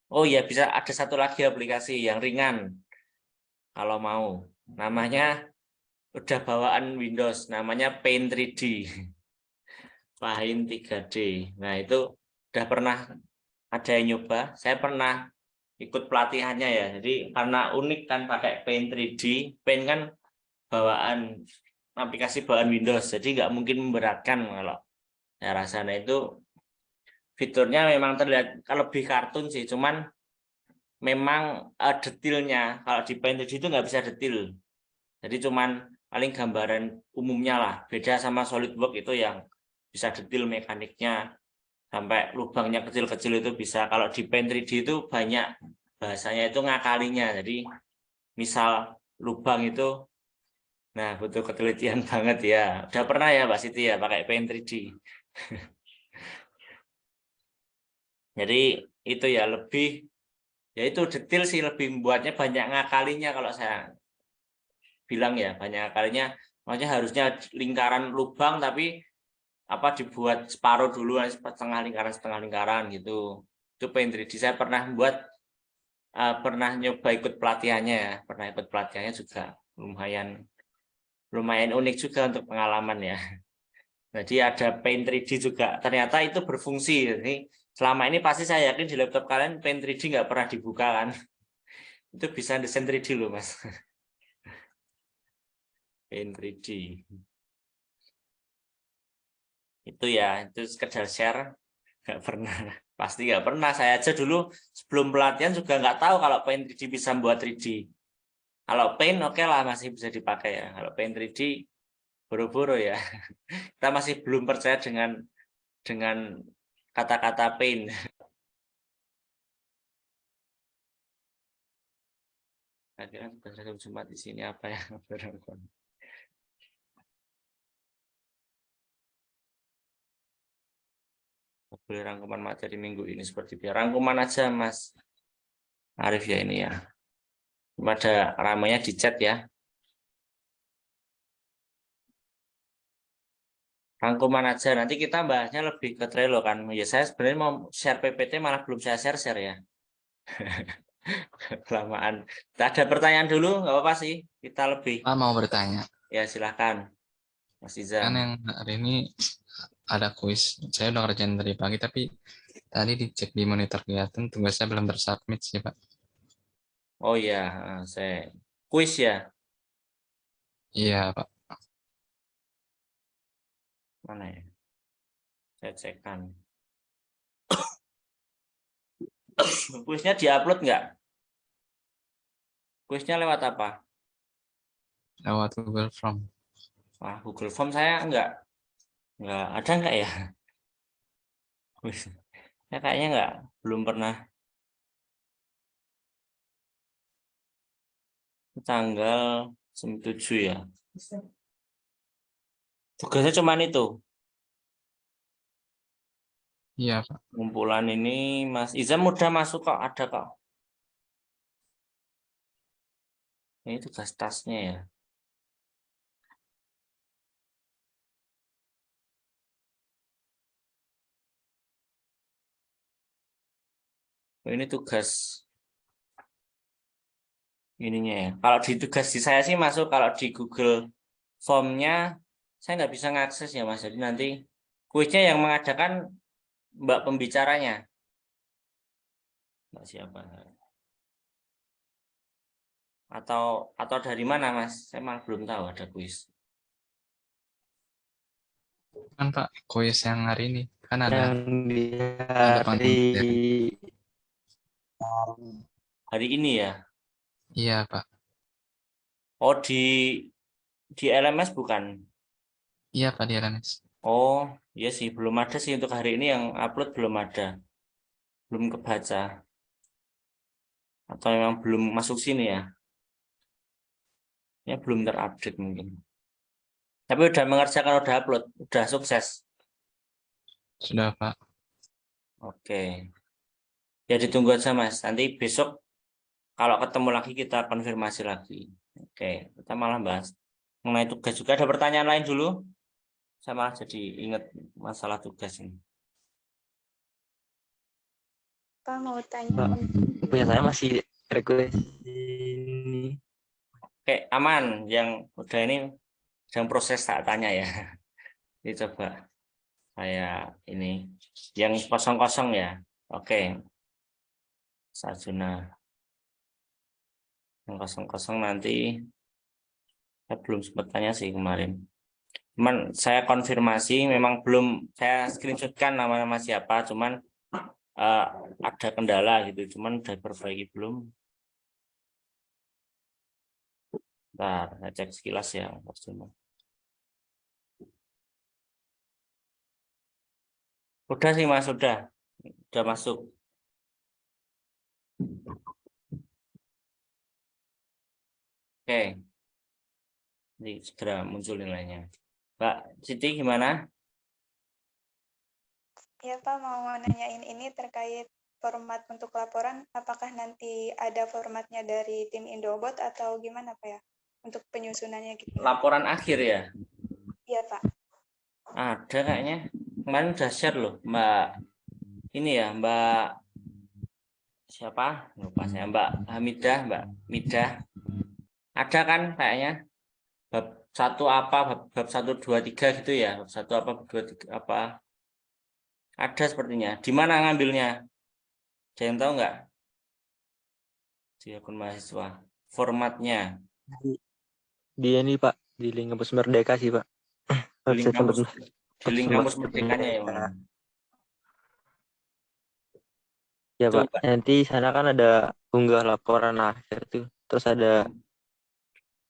Oh iya, bisa ada satu lagi aplikasi yang ringan. Kalau mau. Namanya udah bawaan Windows, namanya Paint 3D. Paint 3D. Nah, itu udah pernah ada yang nyoba. Saya pernah ikut pelatihannya ya. Jadi karena unik kan pakai Paint 3D. Paint kan bawaan aplikasi bawaan Windows. Jadi nggak mungkin memberatkan kalau saya rasa. Nah, itu fiturnya memang terlihat kalau lebih kartun sih. Cuman memang detailnya kalau di Paint 3D itu nggak bisa detail. Jadi cuman paling gambaran umumnya lah. Beda sama SolidWorks itu yang bisa detail mekaniknya. Sampai lubangnya kecil-kecil itu bisa. Kalau di Paint 3D itu banyak bahasanya itu ngakalinya. Jadi misal lubang itu, nah butuh ketelitian banget ya. Udah pernah ya Mbak Siti ya pakai Paint 3D. Jadi itu ya lebih, ya itu detail sih, lebih membuatnya banyak ngakalinya kalau saya bilang ya, banyak ngakalinya. Maksudnya harusnya lingkaran lubang tapi dibuat separuh dulu, setengah lingkaran gitu. Itu Paint 3D saya pernah buat, pernah nyoba ikut pelatihannya ya, pernah ikut pelatihannya juga lumayan unik juga untuk pengalaman ya. Jadi ada Paint 3D juga, ternyata itu berfungsi. Jadi selama ini pasti saya yakin di laptop kalian Paint 3D nggak pernah dibuka kan. Itu bisa desain 3D loh mas. Paint 3D. Itu ya, itu sekedar share. Nggak pernah, pasti nggak pernah. Saya aja dulu sebelum pelatihan juga nggak tahu kalau Paint 3D bisa buat 3D. Kalau Paint oke lah masih bisa dipakai ya. Kalau Paint 3D boro-boro ya. Kita masih belum percaya dengan kata-kata Paint. Akhirnya bukan Jumat di sini apa ya? boleh rangkuman materi minggu ini seperti biasa. Rangkuman aja Mas Arif ya ini ya. Ada ramainya di chat ya. Rangkuman aja. Nanti kita bahasnya lebih ke Trello kan. Ya saya sebenarnya mau share PPT malah belum saya share ya. Kelamaan. Ada pertanyaan dulu, nggak apa-apa sih. Kita lebih. Pak mau bertanya. Ya silahkan, Mas Izam. Kan yang hari ini ada kuis. Saya udah kerjain dari pagi, tapi tadi dicek di monitor kelihatan tugasnya belum tersubmit sih Pak. Oh iya, saya kuis ya. Iya Pak. Mana ya? Saya cekkan. Kuisnya diupload nggak? Kuisnya lewat apa? Lewat Google Form. Wah, Google Form saya nggak ada nggak ya? Ya kayaknya nggak, belum pernah. Tanggal 7 ya. Tugasnya cuman itu. Iya Pak. Kumpulan ini Mas Izam udah masuk kok, ada kok. Ini tugas tasnya ya. Ini tugas ininya ya. Kalau di tugas di saya sih masuk, kalau di Google Formnya saya nggak bisa ngakses ya Mas. Jadi nanti kuisnya yang mengadakan Mbak pembicaranya. Mbak siapa? Atau dari mana Mas? Saya malah belum tahu ada kuis. Kan Pak, kuis yang hari ini kan ada hari ini ya. Iya Pak. Oh di LMS bukan? Iya Pak, di LMS. Oh iya sih, belum ada sih untuk hari ini yang upload, belum ada, belum kebaca, atau memang belum masuk sini ya. Ya belum terupdate mungkin. Tapi udah mengerjakan, udah upload, udah sukses. Sudah Pak. Oke. Ya ditunggu aja Mas. Nanti besok kalau ketemu lagi kita konfirmasi lagi. Oke, kita malah bahas mengenai tugas juga. Ada pertanyaan lain dulu? Saya malah jadi ingat masalah tugas ini. Pak mau tanya. Punya saya masih request ini. Oke, aman. Yang udah ini sedang proses tak tanya ya. Ini coba saya ini yang kosong-kosong ya. Oke. Sajuna. Yang kosong-kosong nanti saya belum sempat tanya sih kemarin. Cuman saya konfirmasi, memang belum saya screenshotkan nama-nama siapa, cuman ada kendala gitu, cuman udah perbaiki belum. Bentar, saya cek sekilas ya. Udah sih Mas, udah masuk. Oke, ini segera muncul nilainya. Mbak Siti gimana? Ya Pak, mau nanyain ini terkait format untuk laporan, apakah nanti ada formatnya dari tim Indobot atau gimana Pak ya? Untuk penyusunannya gitu. Laporan akhir ya? Iya Pak. Ada kayaknya. Kemarin udah share loh, Mbak. Ini ya, Mbak siapa? Lupa saya, Mbak Hamidah, Mbak Midah. Ada kan kayaknya? Bab 1 apa, bab 1, 2, 3 gitu ya. Bab 1 apa, bab 2, 3 apa. Ada sepertinya. Di mana ngambilnya? Ada yang tahu nggak? Di akun mahasiswa. Formatnya. Di ini Pak, di link kampus Merdeka sih Pak. Di link kampus Merdekanya ya Bang. Ya Pak, nanti sana kan ada unggah laporan akhir tuh. Terus ada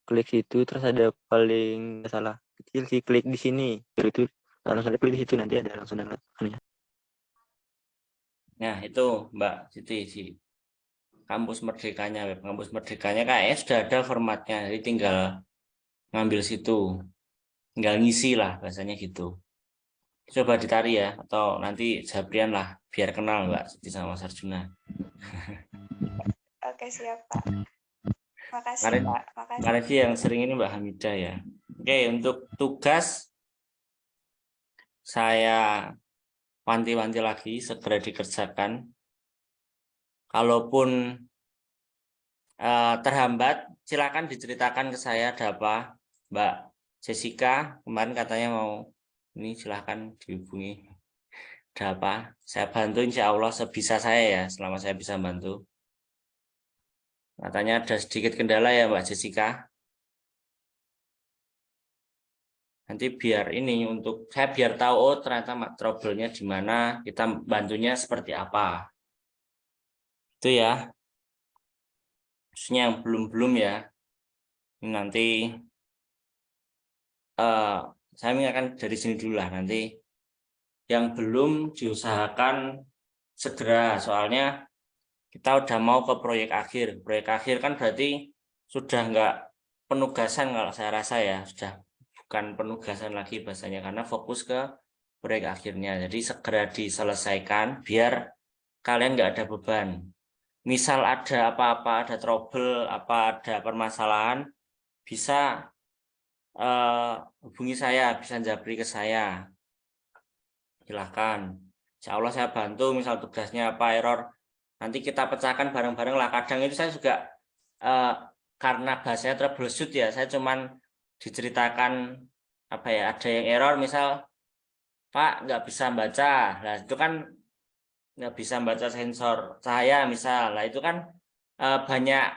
klik situ, terus ada paling nggak salah kecil sih, klik di sini. Itu langsung ada klik di situ, nanti ada langsung download. Nah itu Mbak Siti sih. Kampus Merdekanya, web kampus Merdekanya kayaknya sudah ada formatnya, jadi tinggal ngambil situ, tinggal ngisi lah bahasanya gitu. Coba ditari ya, atau nanti Japrian lah, biar kenal Mbak Siti sama Mas Arjuna. Oke, siap, Pak. Makasih, Kemarin, Pak. Makasih. kemarin sih yang sering ini Mbak Hamidah ya. Oke, untuk tugas saya wanti-wanti lagi, segera dikerjakan. Kalaupun terhambat, silakan diceritakan ke saya ada apa. Mbak Jessica kemarin katanya mau ini, silakan dihubungi. Ada apa? Saya bantu insya Allah sebisa saya ya, selama saya bisa bantu. Katanya ada sedikit kendala ya Mbak Jessica. Nanti biar ini untuk saya biar tahu oh ternyata trouble-nya di mana, kita bantunya seperti apa. Itu ya. Khususnya yang belum-belum ya. Ini nanti saya ingatkan dari sini dulu lah, nanti yang belum diusahakan segera, soalnya kita udah mau ke proyek akhir. Proyek akhir kan berarti sudah nggak penugasan kalau saya rasa ya, sudah bukan penugasan lagi bahasanya, karena fokus ke proyek akhirnya. Jadi segera diselesaikan biar kalian nggak ada beban. Misal ada apa-apa, ada trouble, apa ada permasalahan, bisa hubungi saya, bisa japri ke saya. Silahkan. Insya Allah saya bantu, misal tugasnya apa, error, nanti kita pecahkan bareng-bareng lah. Kadang itu saya juga karena bahasanya troubleshoot ya, saya cuman diceritakan apa ya, ada yang error misal Pak nggak bisa baca, nah itu kan nggak bisa baca sensor cahaya misal, lah itu kan banyak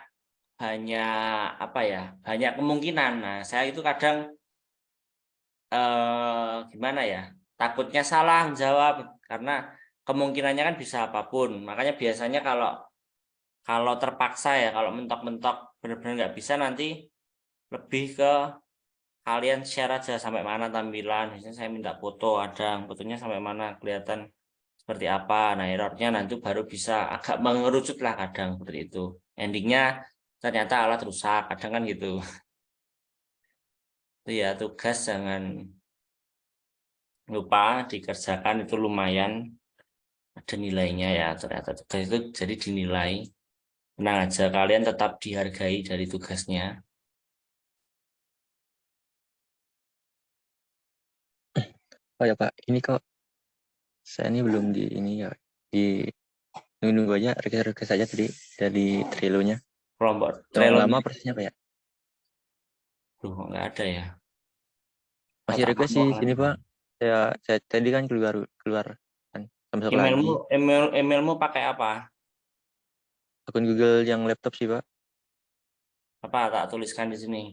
apa ya, banyak kemungkinan. Nah saya itu kadang gimana ya, takutnya salah menjawab karena kemungkinannya kan bisa apapun. Makanya biasanya kalau terpaksa ya, kalau mentok-mentok benar-benar nggak bisa, nanti lebih ke kalian share aja sampai mana tampilan. Misalnya saya minta foto, ada fotonya sampai mana kelihatan seperti apa. Nah errornya nanti baru bisa agak mengerucut lah kadang seperti itu. Endingnya ternyata alat rusak, kadang kan gitu. Itu ya tugas jangan lupa dikerjakan, itu lumayan ada nilainya ya, ternyata tugas itu jadi dinilai. Tenang aja, kalian tetap dihargai dari tugasnya. Oh ya Pak, ini kok saya ini belum di ini ya, di nunggu aja request aja tadi dari Trello-nya. Kelompok Trello lama persisnya Pak ya? Tuh nggak ada ya. Masih request sih sini Pak. Saya tadi kan keluar kan masuk lagi. Emailmu pakai apa? Akun Google yang laptop sih Pak. Apa tak tuliskan di sini?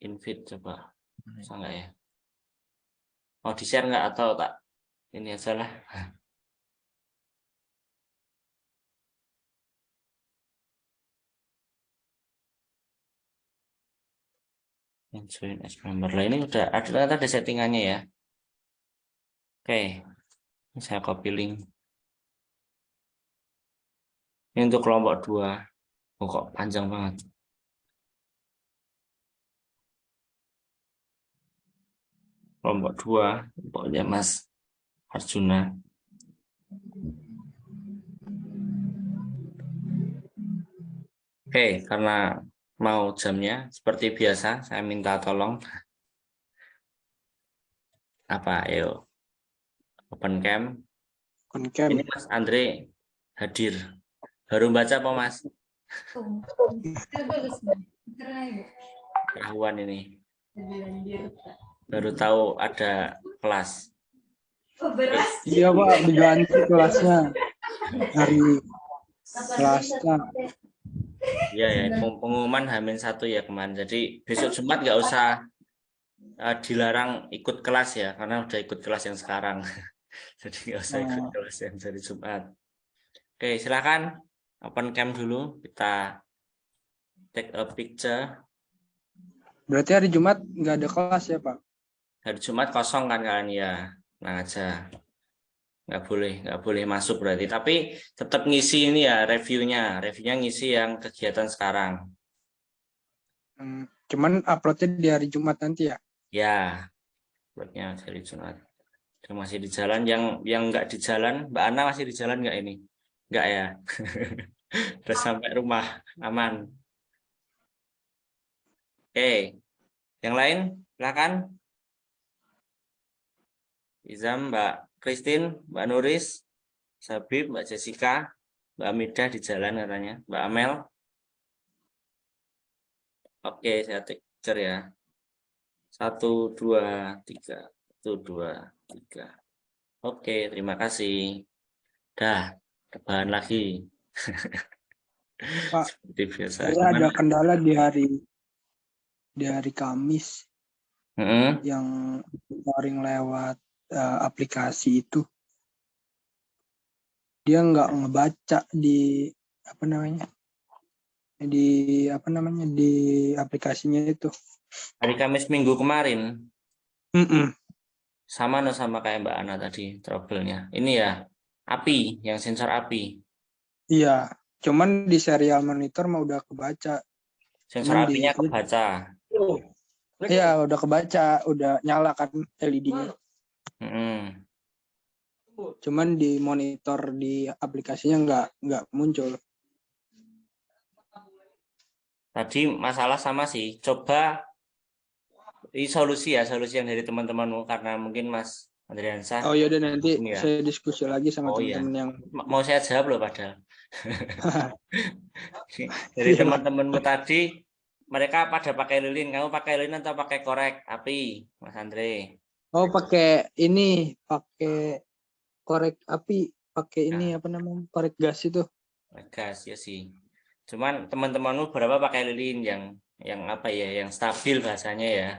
Invite coba. Bisa nggak ya? Mau di-share nggak atau tak ini aja lah. Join as member lah, ini udah ada settingannya ya. Oke, ini saya copy link. Ini untuk kelompok 2. Oh, kok panjang banget. Kelompok 2, kelompoknya Mas Arjuna. Oke, karena mau jamnya seperti biasa, saya minta tolong apa, ayo open cam. Ini Mas Andre hadir. Baru baca apa Mas? Ketahuan ini. Baru tahu ada kelas. Iya Pak, diganti kelasnya hari kelasnya. Iya ya, pengumuman H-1 ya kemarin. Jadi besok Jumat nggak usah dilarang ikut kelas ya, karena udah ikut kelas yang sekarang. Jadi nggak usah ikut kelas yang dari Jumat. Oke, silakan open cam dulu, kita take a picture. Berarti hari Jumat nggak ada kelas ya Pak? Hari Jumat kosong kan kalian ya, nah aja. Nggak boleh masuk berarti, tapi tetap ngisi ini ya, reviewnya ngisi yang kegiatan sekarang. Cuman uploadnya di hari Jumat nanti ya? Ya, uploadnya hari Jumat. Yang masih di jalan, yang nggak di jalan, Mbak Ana masih di jalan nggak ini? Nggak ya? Udah sampai rumah, aman. Oke, yang lain silakan. Izam, Mbak Christine, Mbak Nuris, Sabib, Mbak Jessica, Mbak Amidah di jalan katanya, Mbak Amel. Oke, saya take ya. 1, 2, 3. 1, 2, 3. Oke, terima kasih. Dah, rebahan lagi. Pak, Seperti biasa. saya ada kendala di hari Kamis yang monitoring lewat aplikasi itu. Dia nggak ngebaca di di aplikasinya itu. Hari Kamis minggu kemarin. Sama kayak Mbak Ana tadi trouble-nya. Ini ya, api, yang sensor api. Iya, cuman di serial monitor mah udah kebaca. Sensor apinya kebaca. Iya, udah kebaca, udah nyala kan LED-nya. Cuman di monitor di aplikasinya nggak muncul. Tadi masalah sama sih. Coba ini solusi yang dari teman-temanmu karena mungkin Mas Andriansyah. Oh iya, dan nanti saya diskusi lagi sama teman-teman yang mau saya jawab loh padahal. Dari teman-temanmu tadi mereka pada pakai lilin, kamu pakai lilin atau pakai korek api, Mas Andre? Oh, pakai korek api, pakai ini korek gas itu. Korek gas ya sih. Cuman teman-temanmu berapa pakai lilin yang yang stabil bahasanya ya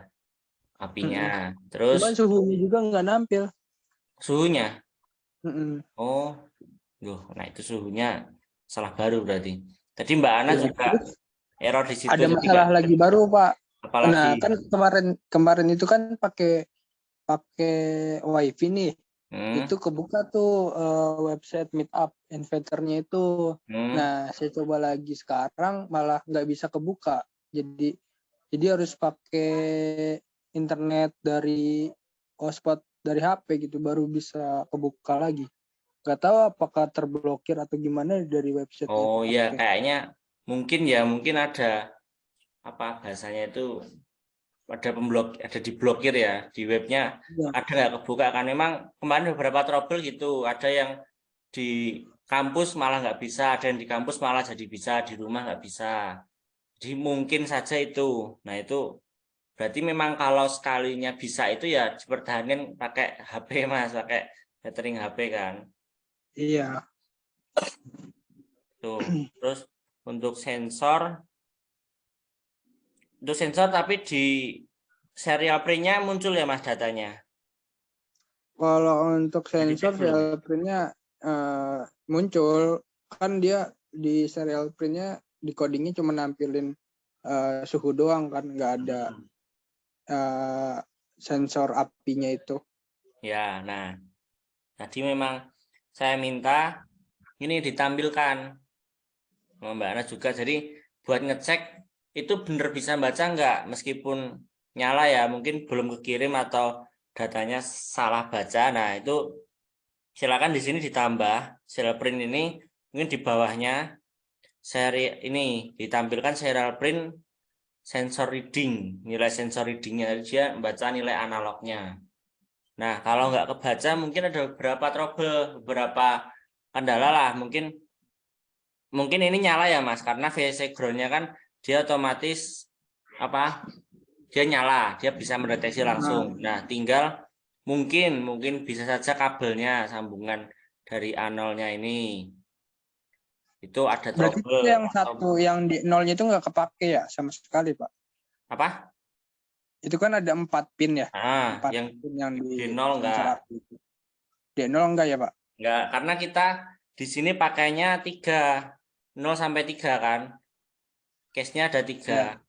apinya. Terus cuman suhunya juga nggak nampil. Suhunya? Oh, nah itu suhunya salah baru berarti. Tadi Mbak Ana juga error di situ. Ada masalah lagi baru, Pak. Apalagi? Nah, kan kemarin itu kan pakai wifi nih. Itu kebuka tuh website Meetup Inventor-nya itu. Nah, saya coba lagi sekarang malah nggak bisa kebuka. Jadi harus pakai internet dari hotspot dari HP gitu baru bisa kebuka lagi. Nggak tahu apakah terblokir atau gimana dari website. Oh iya, kayaknya mungkin ada bahasanya itu ada diblokir ya di webnya, ada nggak kebuka kan. Memang kemarin beberapa trouble gitu, ada yang di kampus malah nggak bisa, ada yang di kampus malah jadi bisa, di rumah nggak bisa. Jadi mungkin saja itu. Nah itu berarti memang kalau sekalinya bisa itu ya dipertahankan pakai HP Mas, pakai baterai HP kan. Iya. Tuh. Terus untuk sensor tapi di serial print-nya muncul ya Mas datanya? Kalau untuk sensor serial print-nya muncul, kan dia di serial print-nya di codingnya cuma nampilin suhu doang kan, nggak ada sensor apinya itu. Ya, nah tadi memang saya minta ini ditampilkan sama Mbak Ana juga, jadi buat ngecek itu benar bisa baca nggak meskipun nyala ya, mungkin belum kekirim atau datanya salah baca. Nah itu silakan di sini ditambah serial print ini, mungkin di bawahnya seri ini ditampilkan serial print sensor reading, nilai sensor readingnya, dia membaca nilai analognya. Nah kalau nggak kebaca mungkin ada beberapa trouble, beberapa kendala lah, mungkin ini nyala ya Mas, karena VC ground-nya kan dia otomatis dia nyala, dia bisa mendeteksi langsung. Nah tinggal mungkin bisa saja kabelnya, sambungan dari A0-nya ini itu ada trouble. Berarti yang satu yang di nolnya itu nggak kepake ya sama sekali Pak? Apa? Itu kan ada 4 pin ya? 4 yang pin yang di D0 enggak? D0 enggak ya Pak? Enggak, karena kita di sini pakainya 3, 0 sampai 3 kan? Case-nya ada 3. Ya.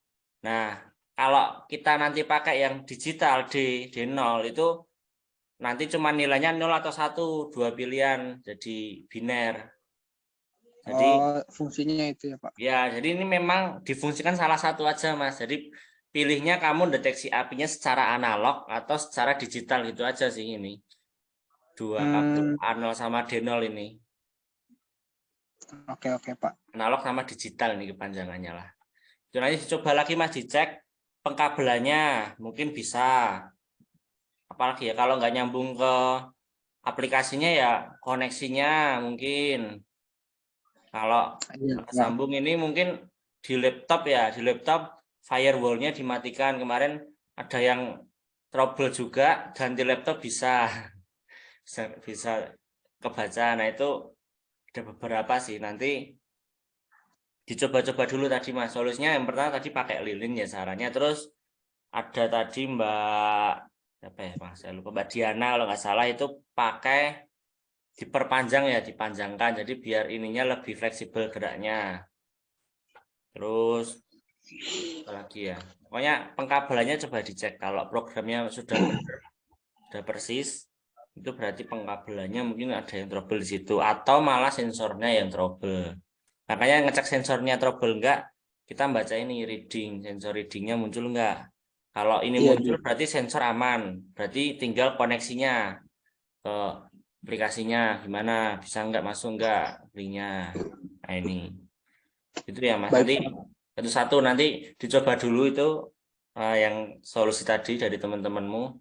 Nah, kalau kita nanti pakai yang digital D0 itu nanti cuma nilainya 0 atau 1, 2 pilihan, jadi biner. Jadi fungsinya itu ya Pak? Ya, jadi ini memang difungsikan salah satu aja Mas. Jadi pilihnya kamu deteksi apinya secara analog atau secara digital gitu aja sih ini. Dua kabel A0 sama D0 ini. Oke, Pak. Analog sama digital ini kepanjangannya lah. Itu nanti coba lagi Mas dicek pengkabelannya, mungkin bisa. Apalagi ya kalau nggak nyambung ke aplikasinya ya koneksinya mungkin. Kalau sambung ini mungkin di laptop ya, di laptop firewall-nya dimatikan. Kemarin ada yang trouble juga, ganti laptop bisa kebaca. Nah itu ada beberapa sih, nanti dicoba-coba dulu tadi Mas. Solusinya yang pertama tadi pakai lilin ya sarannya. Terus ada tadi Mbak apa ya Mas, saya lupa, Mbak Diana kalau nggak salah itu pakai diperpanjang ya, dipanjangkan jadi biar ininya lebih fleksibel geraknya. Terus apa lagi ya, pokoknya pengkabelannya coba dicek. Kalau programnya sudah persis, itu berarti pengkabelannya mungkin ada yang trouble di situ, atau malah sensornya yang trouble. Makanya ngecek sensornya trouble enggak, kita baca ini reading, sensor readingnya muncul enggak. Kalau ini muncul berarti sensor aman, berarti tinggal koneksinya ke aplikasinya gimana, bisa enggak masuk enggak linknya. Nah ini itu ya Mas. Nanti satu nanti dicoba dulu itu yang solusi tadi dari teman-temanmu.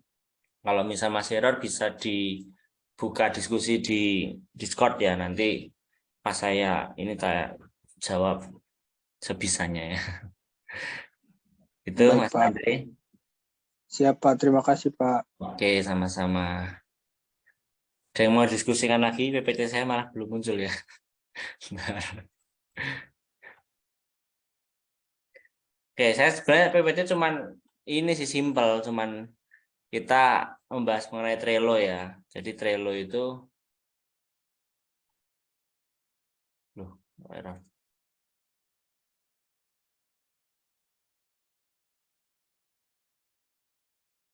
Kalau misal masih error bisa dibuka diskusi di Discord ya, nanti pas saya ini jawab sebisanya ya. Itu Baik, Mas Pak. Andre. Siap Pak, terima kasih Pak. Oke, sama-sama. Ada yang mau diskusikan lagi? PPT saya malah belum muncul ya. Oke, saya sebenarnya PPT cuman ini sih simpel, cuman kita membahas mengenai Trello ya. Jadi Trello itu error.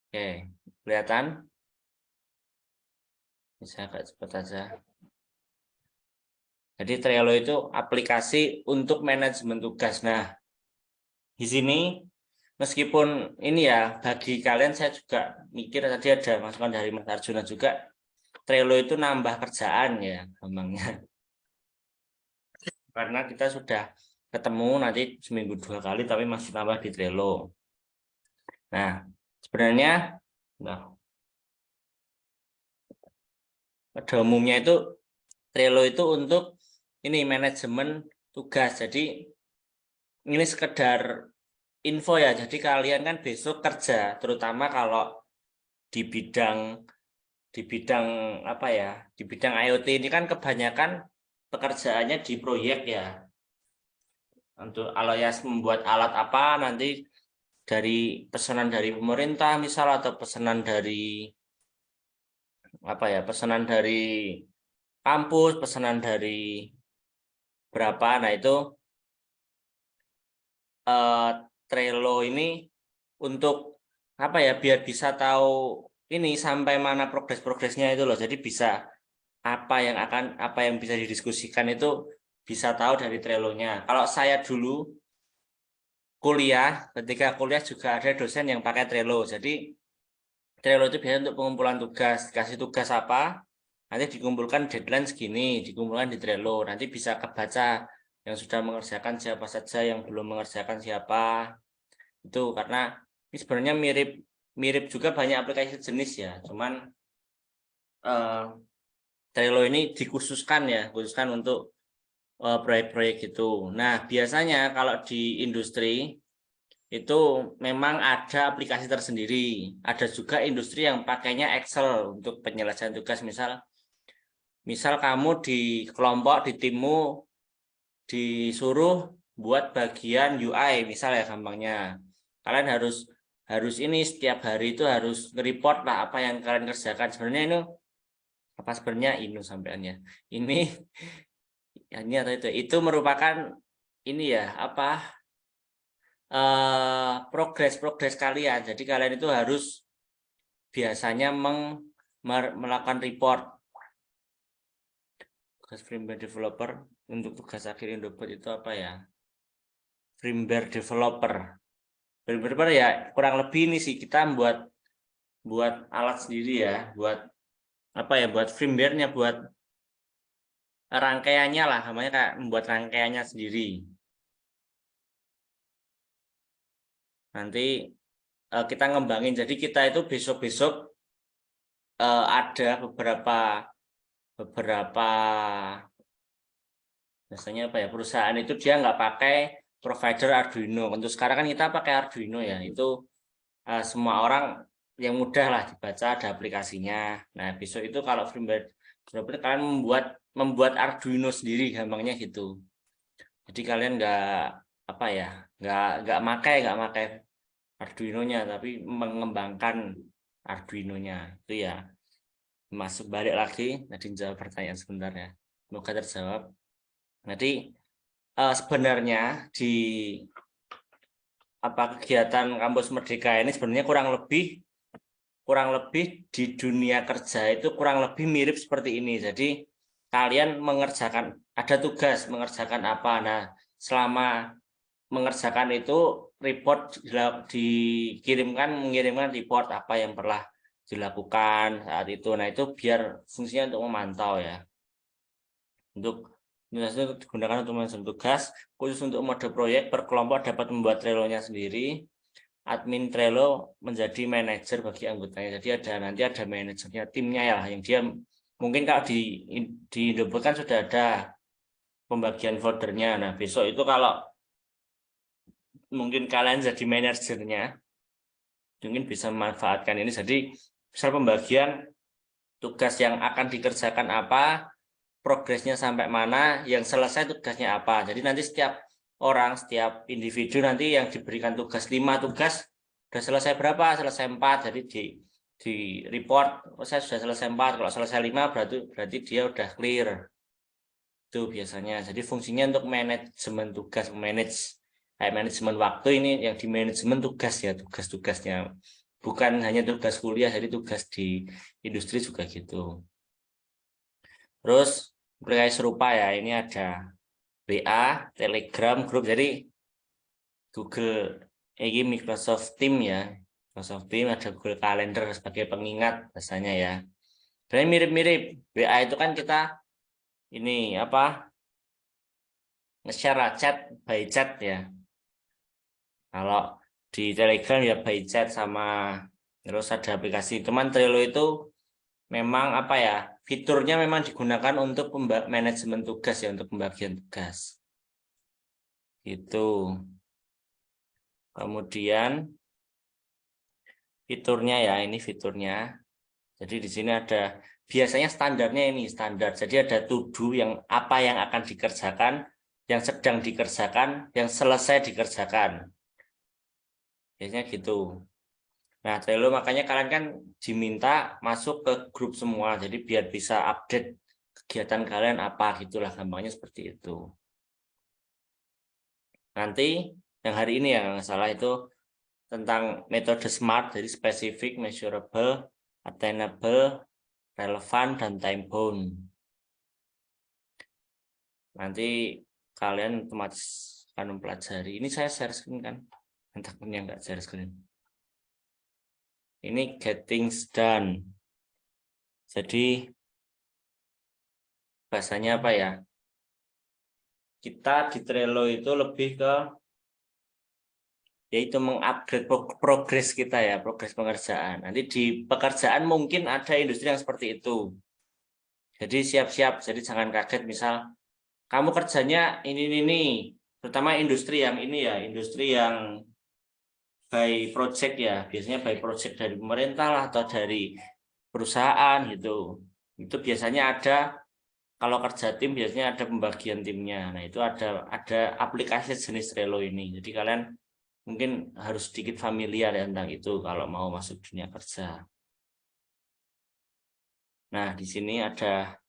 Oke, kelihatan? Bisa agak cepat aja. Jadi Trello itu aplikasi untuk manajemen tugas. Nah, di sini meskipun ini ya bagi kalian saya juga mikir tadi ada masukan dari Mas Arjuna juga, Trello itu nambah kerjaan ya gampangnya. Karena kita sudah ketemu nanti seminggu 2 kali tapi masih nambah di Trello. Nah, sebenarnya pada umumnya itu Trello itu untuk ini manajemen tugas. Jadi ini sekedar info ya. Jadi kalian kan besok kerja, terutama kalau di bidang apa ya? Di bidang IoT ini kan kebanyakan pekerjaannya di proyek ya. Untuk Aloyas membuat alat apa nanti dari pesanan dari pemerintah misal, atau pesanan dari apa ya? Pesanan dari kampus, pesanan dari berapa. Nah, itu Trello ini untuk apa ya, biar bisa tahu ini sampai mana progresnya itu loh. Jadi bisa apa yang bisa didiskusikan itu bisa tahu dari Trello-nya. Kalau saya dulu ketika kuliah juga ada dosen yang pakai Trello. Jadi Trello itu biasanya untuk pengumpulan tugas, kasih tugas apa, nanti dikumpulkan deadline segini, dikumpulkan di Trello, nanti bisa kebaca yang sudah mengerjakan siapa saja, yang belum mengerjakan siapa. Itu karena ini sebenarnya mirip juga banyak aplikasi jenis ya, cuman Trello ini dikhususkan untuk proyek-proyek itu. Nah, biasanya kalau di industri itu memang ada aplikasi tersendiri. Ada juga industri yang pakainya Excel untuk penyelesaian tugas. Misal kamu di kelompok, di timmu disuruh buat bagian UI misal ya gampangnya. Kalian harus ini setiap hari itu harus nge-report lah apa yang kalian kerjakan. Sebenarnya ini apa sebenarnya ini sampeannya. Ini atau itu merupakan ini ya apa progres kalian. Jadi kalian itu harus biasanya melakukan report. Tugas firmware developer untuk tugas akhir Indobot itu apa ya? Firmware developer. Firmware ya kurang lebih ini sih kita buat alat sendiri ya, buat apa ya, buat firmware-nya, buat rangkaiannya lah, namanya kayak membuat rangkaiannya sendiri. Nanti kita ngembangin. Jadi kita itu besok-besok ada beberapa biasanya apa ya, perusahaan itu dia nggak pakai provider Arduino. Untuk sekarang kan kita pakai Arduino ya. Itu semua orang yang mudah lah dibaca, ada aplikasinya. Nah besok itu kalau firmware kalian membuat Arduino sendiri, gampangnya gitu. Jadi kalian nggak makai Arduino-nya, tapi mengembangkan Arduino-nya itu ya. Masuk balik lagi, tadi jawab pertanyaan sebentar ya, semoga terjawab. Nanti sebenarnya di kegiatan Kampus Merdeka ini sebenarnya kurang lebih di dunia kerja itu kurang lebih mirip seperti ini. Jadi kalian ada tugas mengerjakan apa. Nah, selama mengerjakan itu mengirimkan report apa yang pernah dilakukan saat itu. Nah, itu biar fungsinya untuk memantau ya. Untuk digunakan untuk melaksanakan tugas, khusus untuk mode proyek per kelompok dapat membuat Trello-nya sendiri. Admin Trello menjadi manajer bagi anggotanya. Jadi nanti ada manajernya, timnya ya, yang dia mungkin kalau di Indoboard kan sudah ada pembagian foldernya. Nah, besok itu kalau mungkin kalian jadi manajernya, mungkin bisa memanfaatkan ini. Jadi misal pembagian tugas yang akan dikerjakan apa, progresnya sampai mana, yang selesai tugasnya apa. Jadi nanti setiap individu nanti yang diberikan tugas 5 tugas, sudah selesai berapa? Selesai 4. Jadi di report, saya sudah selesai 4. Kalau selesai 5 berarti dia udah clear. Itu biasanya. Jadi fungsinya untuk manajemen tugas, manajemen waktu, ini yang di manajemen tugas ya, tugas-tugasnya. Bukan hanya tugas kuliah, jadi tugas di industri juga gitu. Terus aplikasi serupa ya, ini ada WA, Telegram, grup. Jadi Google, ini Microsoft Team ya. Microsoft Team, ada Google Calendar sebagai pengingat biasanya ya. Dan mirip-mirip. WA itu kan kita ini nge-share chat by chat ya. Kalau di Telegram ya by chat sama, terus ada aplikasi. Teman Trello itu memang fiturnya memang digunakan untuk manajemen tugas ya, untuk pembagian tugas. Itu. Kemudian fiturnya ya, ini fiturnya. Jadi di sini ada biasanya standarnya ini standar. Jadi ada to do yang apa yang akan dikerjakan, yang sedang dikerjakan, yang selesai dikerjakan. Biasanya gitu. Nah, Trello makanya kalian kan diminta masuk ke grup semua. Jadi biar bisa update kegiatan kalian apa, gitulah gampangnya seperti itu. Nanti yang hari ini ya nggak salah itu tentang metode SMART, jadi specific, measurable, attainable, relevant, dan time bound. Nanti kalian otomatis akan mempelajari. Ini saya share screen kan? Takutnya nggak share screen. Ini get things done. Jadi bahasanya apa ya? Kita di Trello itu lebih ke yaitu mengupgrade progres kita ya, progres pengerjaan. Nanti di pekerjaan mungkin ada industri yang seperti itu. Jadi siap-siap, jadi jangan kaget misal kamu kerjanya ini, terutama industri yang ini ya, industri yang by project ya, biasanya by project dari pemerintah lah atau dari perusahaan gitu. Itu biasanya ada, kalau kerja tim biasanya ada pembagian timnya. Nah itu ada aplikasi jenis Trello ini. Jadi kalian mungkin harus sedikit familiar ya tentang itu kalau mau masuk dunia kerja. Nah di sini ada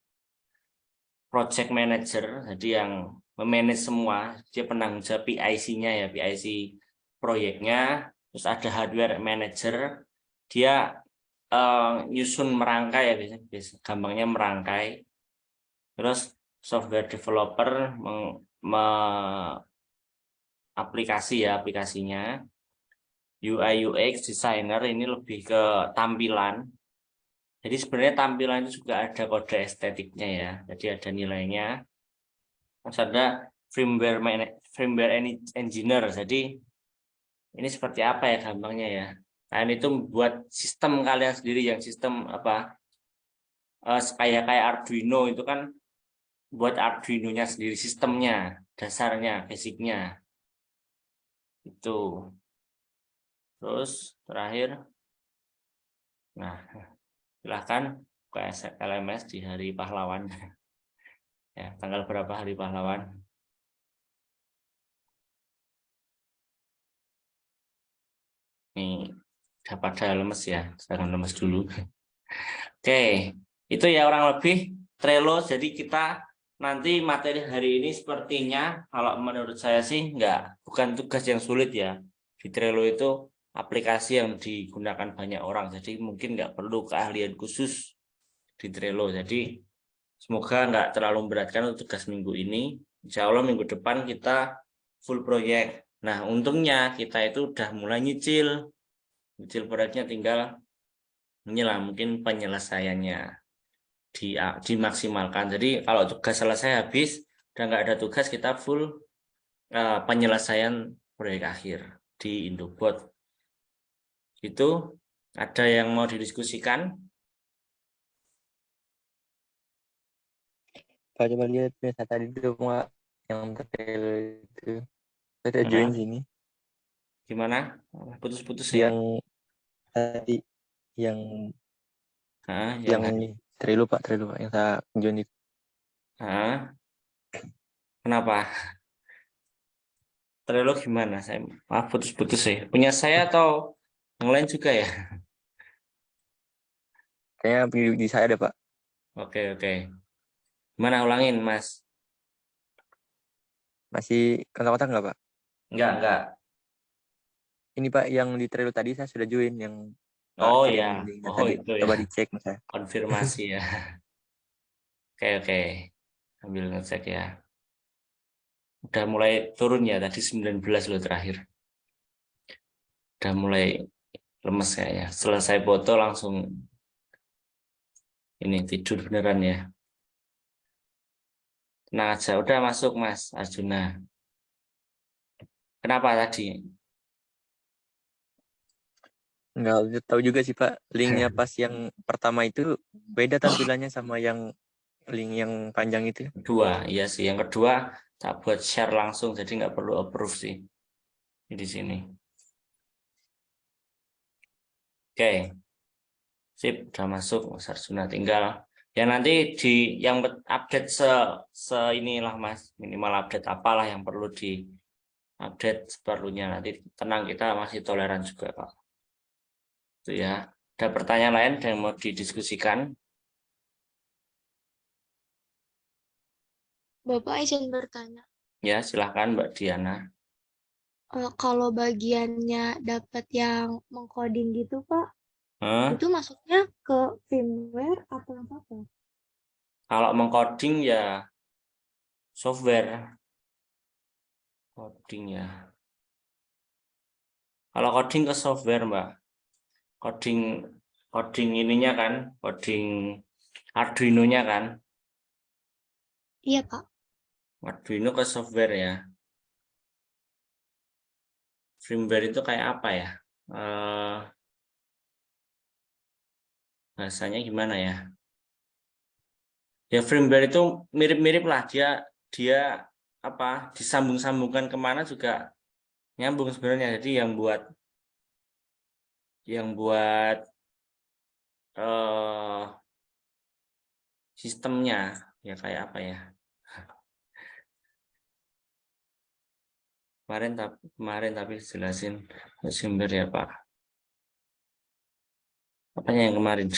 project manager, jadi yang memanage semua, dia penanggung jawab PIC-nya ya, PIC proyeknya. Terus ada hardware manager, dia nyusun merangkai ya, biasanya gampangnya merangkai. Terus software developer aplikasinya. UI UX designer ini lebih ke tampilan. Jadi sebenarnya tampilan itu juga ada kode estetiknya ya. Jadi ada nilainya. Terus ada firmware engineer. Jadi ini seperti apa ya gampangnya ya. Kalian itu buat sistem kalian sendiri yang sistem apa? Kayak Arduino itu kan buat Arduino-nya sendiri sistemnya, dasarnya, basicnya. Itu. Terus terakhir, nah silahkan ke LMS di Hari Pahlawan. Ya, tanggal berapa Hari Pahlawan? Nih, udah pada lemes ya, jangan lemes dulu. Oke, itu ya orang lebih Trello. Jadi kita nanti materi hari ini sepertinya kalau menurut saya sih bukan tugas yang sulit ya. Di Trello itu aplikasi yang digunakan banyak orang, jadi mungkin nggak perlu keahlian khusus di Trello. Jadi semoga nggak terlalu memberatkan untuk tugas minggu ini. Insya Allah minggu depan kita full proyek. Nah, untungnya kita itu udah mulai nyicil proyeknya, tinggal inilah mungkin penyelesaiannya dimaksimalkan. Jadi kalau tugas selesai habis dan nggak ada tugas, kita full penyelesaian proyek akhir di Indobot. Itu ada yang mau didiskusikan? Pak, coba lihat biasa tadi itu Pak, yang Trello itu. Saya join sini. Gimana? Putus-putus ya? Yang tadi yang Trello Pak, yang saya join itu. Kenapa? Trello gimana? Saya maaf putus-putus ya. Punya saya atau yang lain juga ya? Kayaknya di saya ada Pak. Oke. Gimana, ulangin Mas? Masih kontak-kontak nggak Pak? Enggak. Ini Pak, yang di Trello tadi saya sudah join yang. Oh ya, itu coba ya. dicek Mas. Konfirmasi ya. Oke. Sambil ngecek ya. Udah mulai turun ya, tadi 19 loh terakhir. Udah mulai lemes kayaknya. Selesai foto langsung ini tidur beneran ya. Tenang aja, udah masuk Mas Arjuna. Kenapa tadi? Nggak tahu juga sih Pak. Linknya pas yang pertama itu beda tampilannya sama yang link yang panjang itu. Kedua, iya sih. Yang kedua tak buat share langsung, jadi nggak perlu approve sih di sini. Oke, sip, udah masuk Mas Arjuna. Tinggal ya nanti yang update inilah Mas, minimal update apalah yang perlu di update seperlunya. Nanti tenang, kita masih toleran juga Pak. Itu ya. Ada pertanyaan lain yang mau didiskusikan? Bapak izin bertanya. Ya, silahkan Mbak Diana. Kalau bagiannya dapat yang mengcoding gitu Pak, itu masuknya ke firmware atau apa? Kalau mengcoding ya software. Coding ya. Kalau coding ke software Mbak. Coding ininya kan, coding Arduino-nya kan. Iya Pak. Arduino ke software ya. Firmware itu kayak apa ya? Bahasanya gimana ya? Ya firmware itu mirip-mirip lah, dia apa disambung-sambungkan kemana juga nyambung sebenarnya. Jadi yang buat sistemnya ya kayak apa ya? Kemarin tapi jelasin sumber ya Pak. Apanya yang kemarin?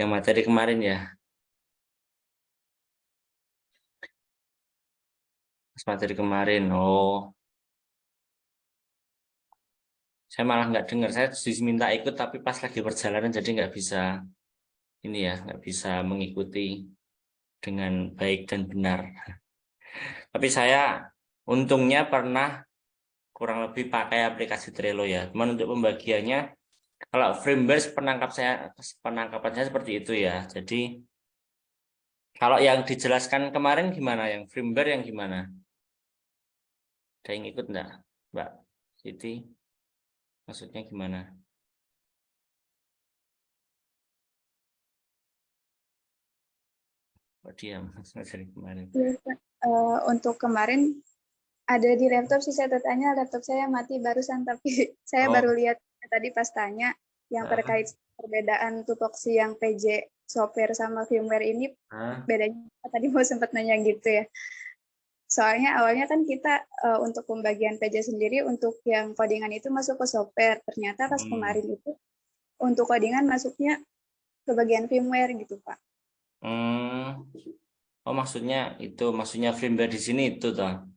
Yang materi kemarin ya. Materi kemarin. Oh. Saya malah nggak dengar. Saya diminta ikut tapi pas lagi perjalanan jadi nggak bisa nggak bisa mengikuti dengan baik dan benar. Tapi saya untungnya pernah kurang lebih pakai aplikasi Trello ya. Cuman untuk pembagiannya Kalau firmware penangkapan saya seperti itu ya. Jadi kalau yang dijelaskan kemarin gimana? Yang firmware yang gimana? Ada yang ikut enggak, Mbak Siti? Maksudnya gimana? Kok diam dari kemarin? Untuk kemarin ada di laptop sih, saya tanya, laptop saya mati barusan, tapi saya baru lihat tadi pas tanya yang terkait perbedaan tupoksi yang PJ software sama firmware ini, bedanya tadi mau sempat nanya gitu ya. Soalnya awalnya kan kita untuk pembagian PJ sendiri untuk yang codingan itu masuk ke software, ternyata pas kemarin itu untuk codingan masuknya ke bagian firmware gitu, Pak. Oh, maksudnya firmware di sini itu toh.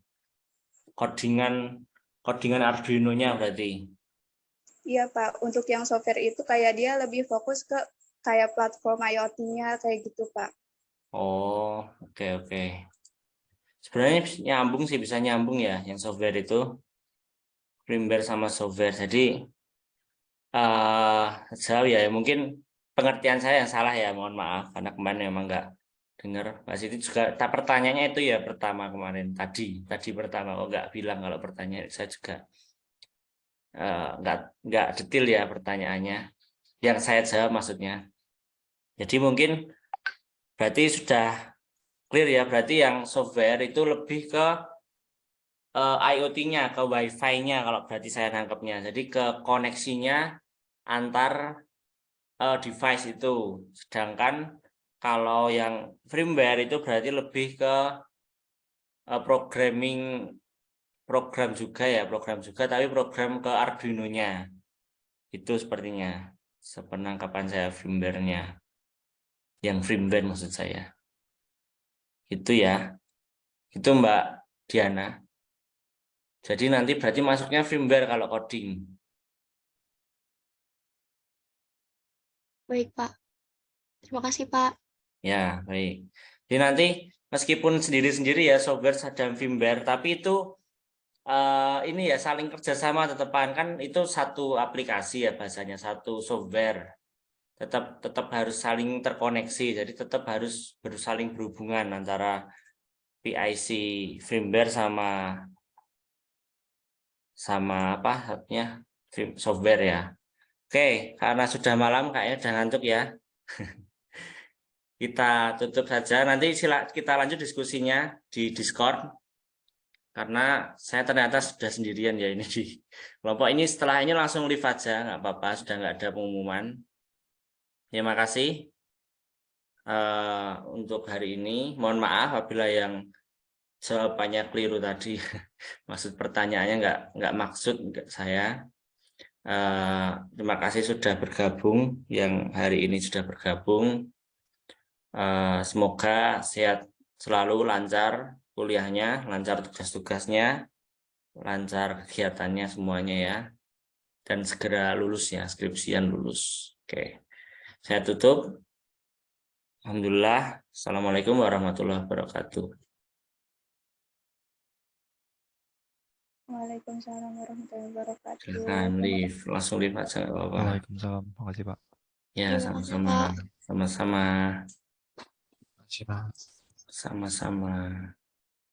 Codingan Arduino-nya berarti. Iya, Pak. Untuk yang software itu kayak dia lebih fokus ke kayak platform IoT-nya kayak gitu, Pak. Oh, oke. Sebenarnya nyambung sih, bisa nyambung ya yang software itu. Firmware sama software. Jadi jauh ya, mungkin pengertian saya yang salah ya, mohon maaf karena kemarin memang nggak dengar. Mbak Siti juga pertanyaannya itu ya pertama kemarin tadi pertama nggak bilang kalau pertanyaan saya juga nggak detail ya pertanyaannya yang saya jawab maksudnya. Jadi mungkin berarti sudah clear ya, berarti yang software itu lebih ke IoT-nya, ke Wi-Fi-nya kalau berarti saya nangkepnya. Jadi ke koneksinya antar device itu. Sedangkan kalau yang firmware itu berarti lebih ke program juga tapi program ke Arduino-nya. Itu sepertinya sepenangkapan saya firmware-nya. Yang firmware maksud saya. Itu ya. Itu Mbak Diana. Jadi nanti berarti masuknya firmware kalau coding. Baik, Pak. Terima kasih, Pak. Ya, baik. Jadi nanti meskipun sendiri-sendiri ya software dan firmware, tapi itu ini ya saling kerjasama tetepan kan itu satu aplikasi ya bahasanya, satu software. Tetap harus saling terkoneksi, jadi tetap harus saling berhubungan antara PIC firmware sama apa satunya software ya. Oke, karena sudah malam kayaknya udah ngantuk ya. Kita tutup saja. Nanti kita lanjut diskusinya di Discord. Karena saya ternyata sudah sendirian ya ini di kelompok ini. Setelah ini langsung live aja, nggak apa-apa. Sudah nggak ada pengumuman. Terima kasih untuk hari ini. Mohon maaf apabila yang jawabannya keliru tadi. Maksud pertanyaannya nggak maksud saya. Terima kasih sudah bergabung. Yang hari ini sudah bergabung. Semoga sehat selalu, lancar kuliahnya, lancar tugas-tugasnya, lancar kegiatannya semuanya ya, dan segera lulus ya, skripsian lulus. Oke, saya tutup. Alhamdulillah. Assalamualaikum warahmatullahi wabarakatuh. Waalaikumsalam warahmatullahi wabarakatuh. Silakan langsung live aja nggak apa-apa. Waalaikumsalam, makasih Pak. Ya, sama-sama. Sama-sama. Makasih Pak. Sama-sama.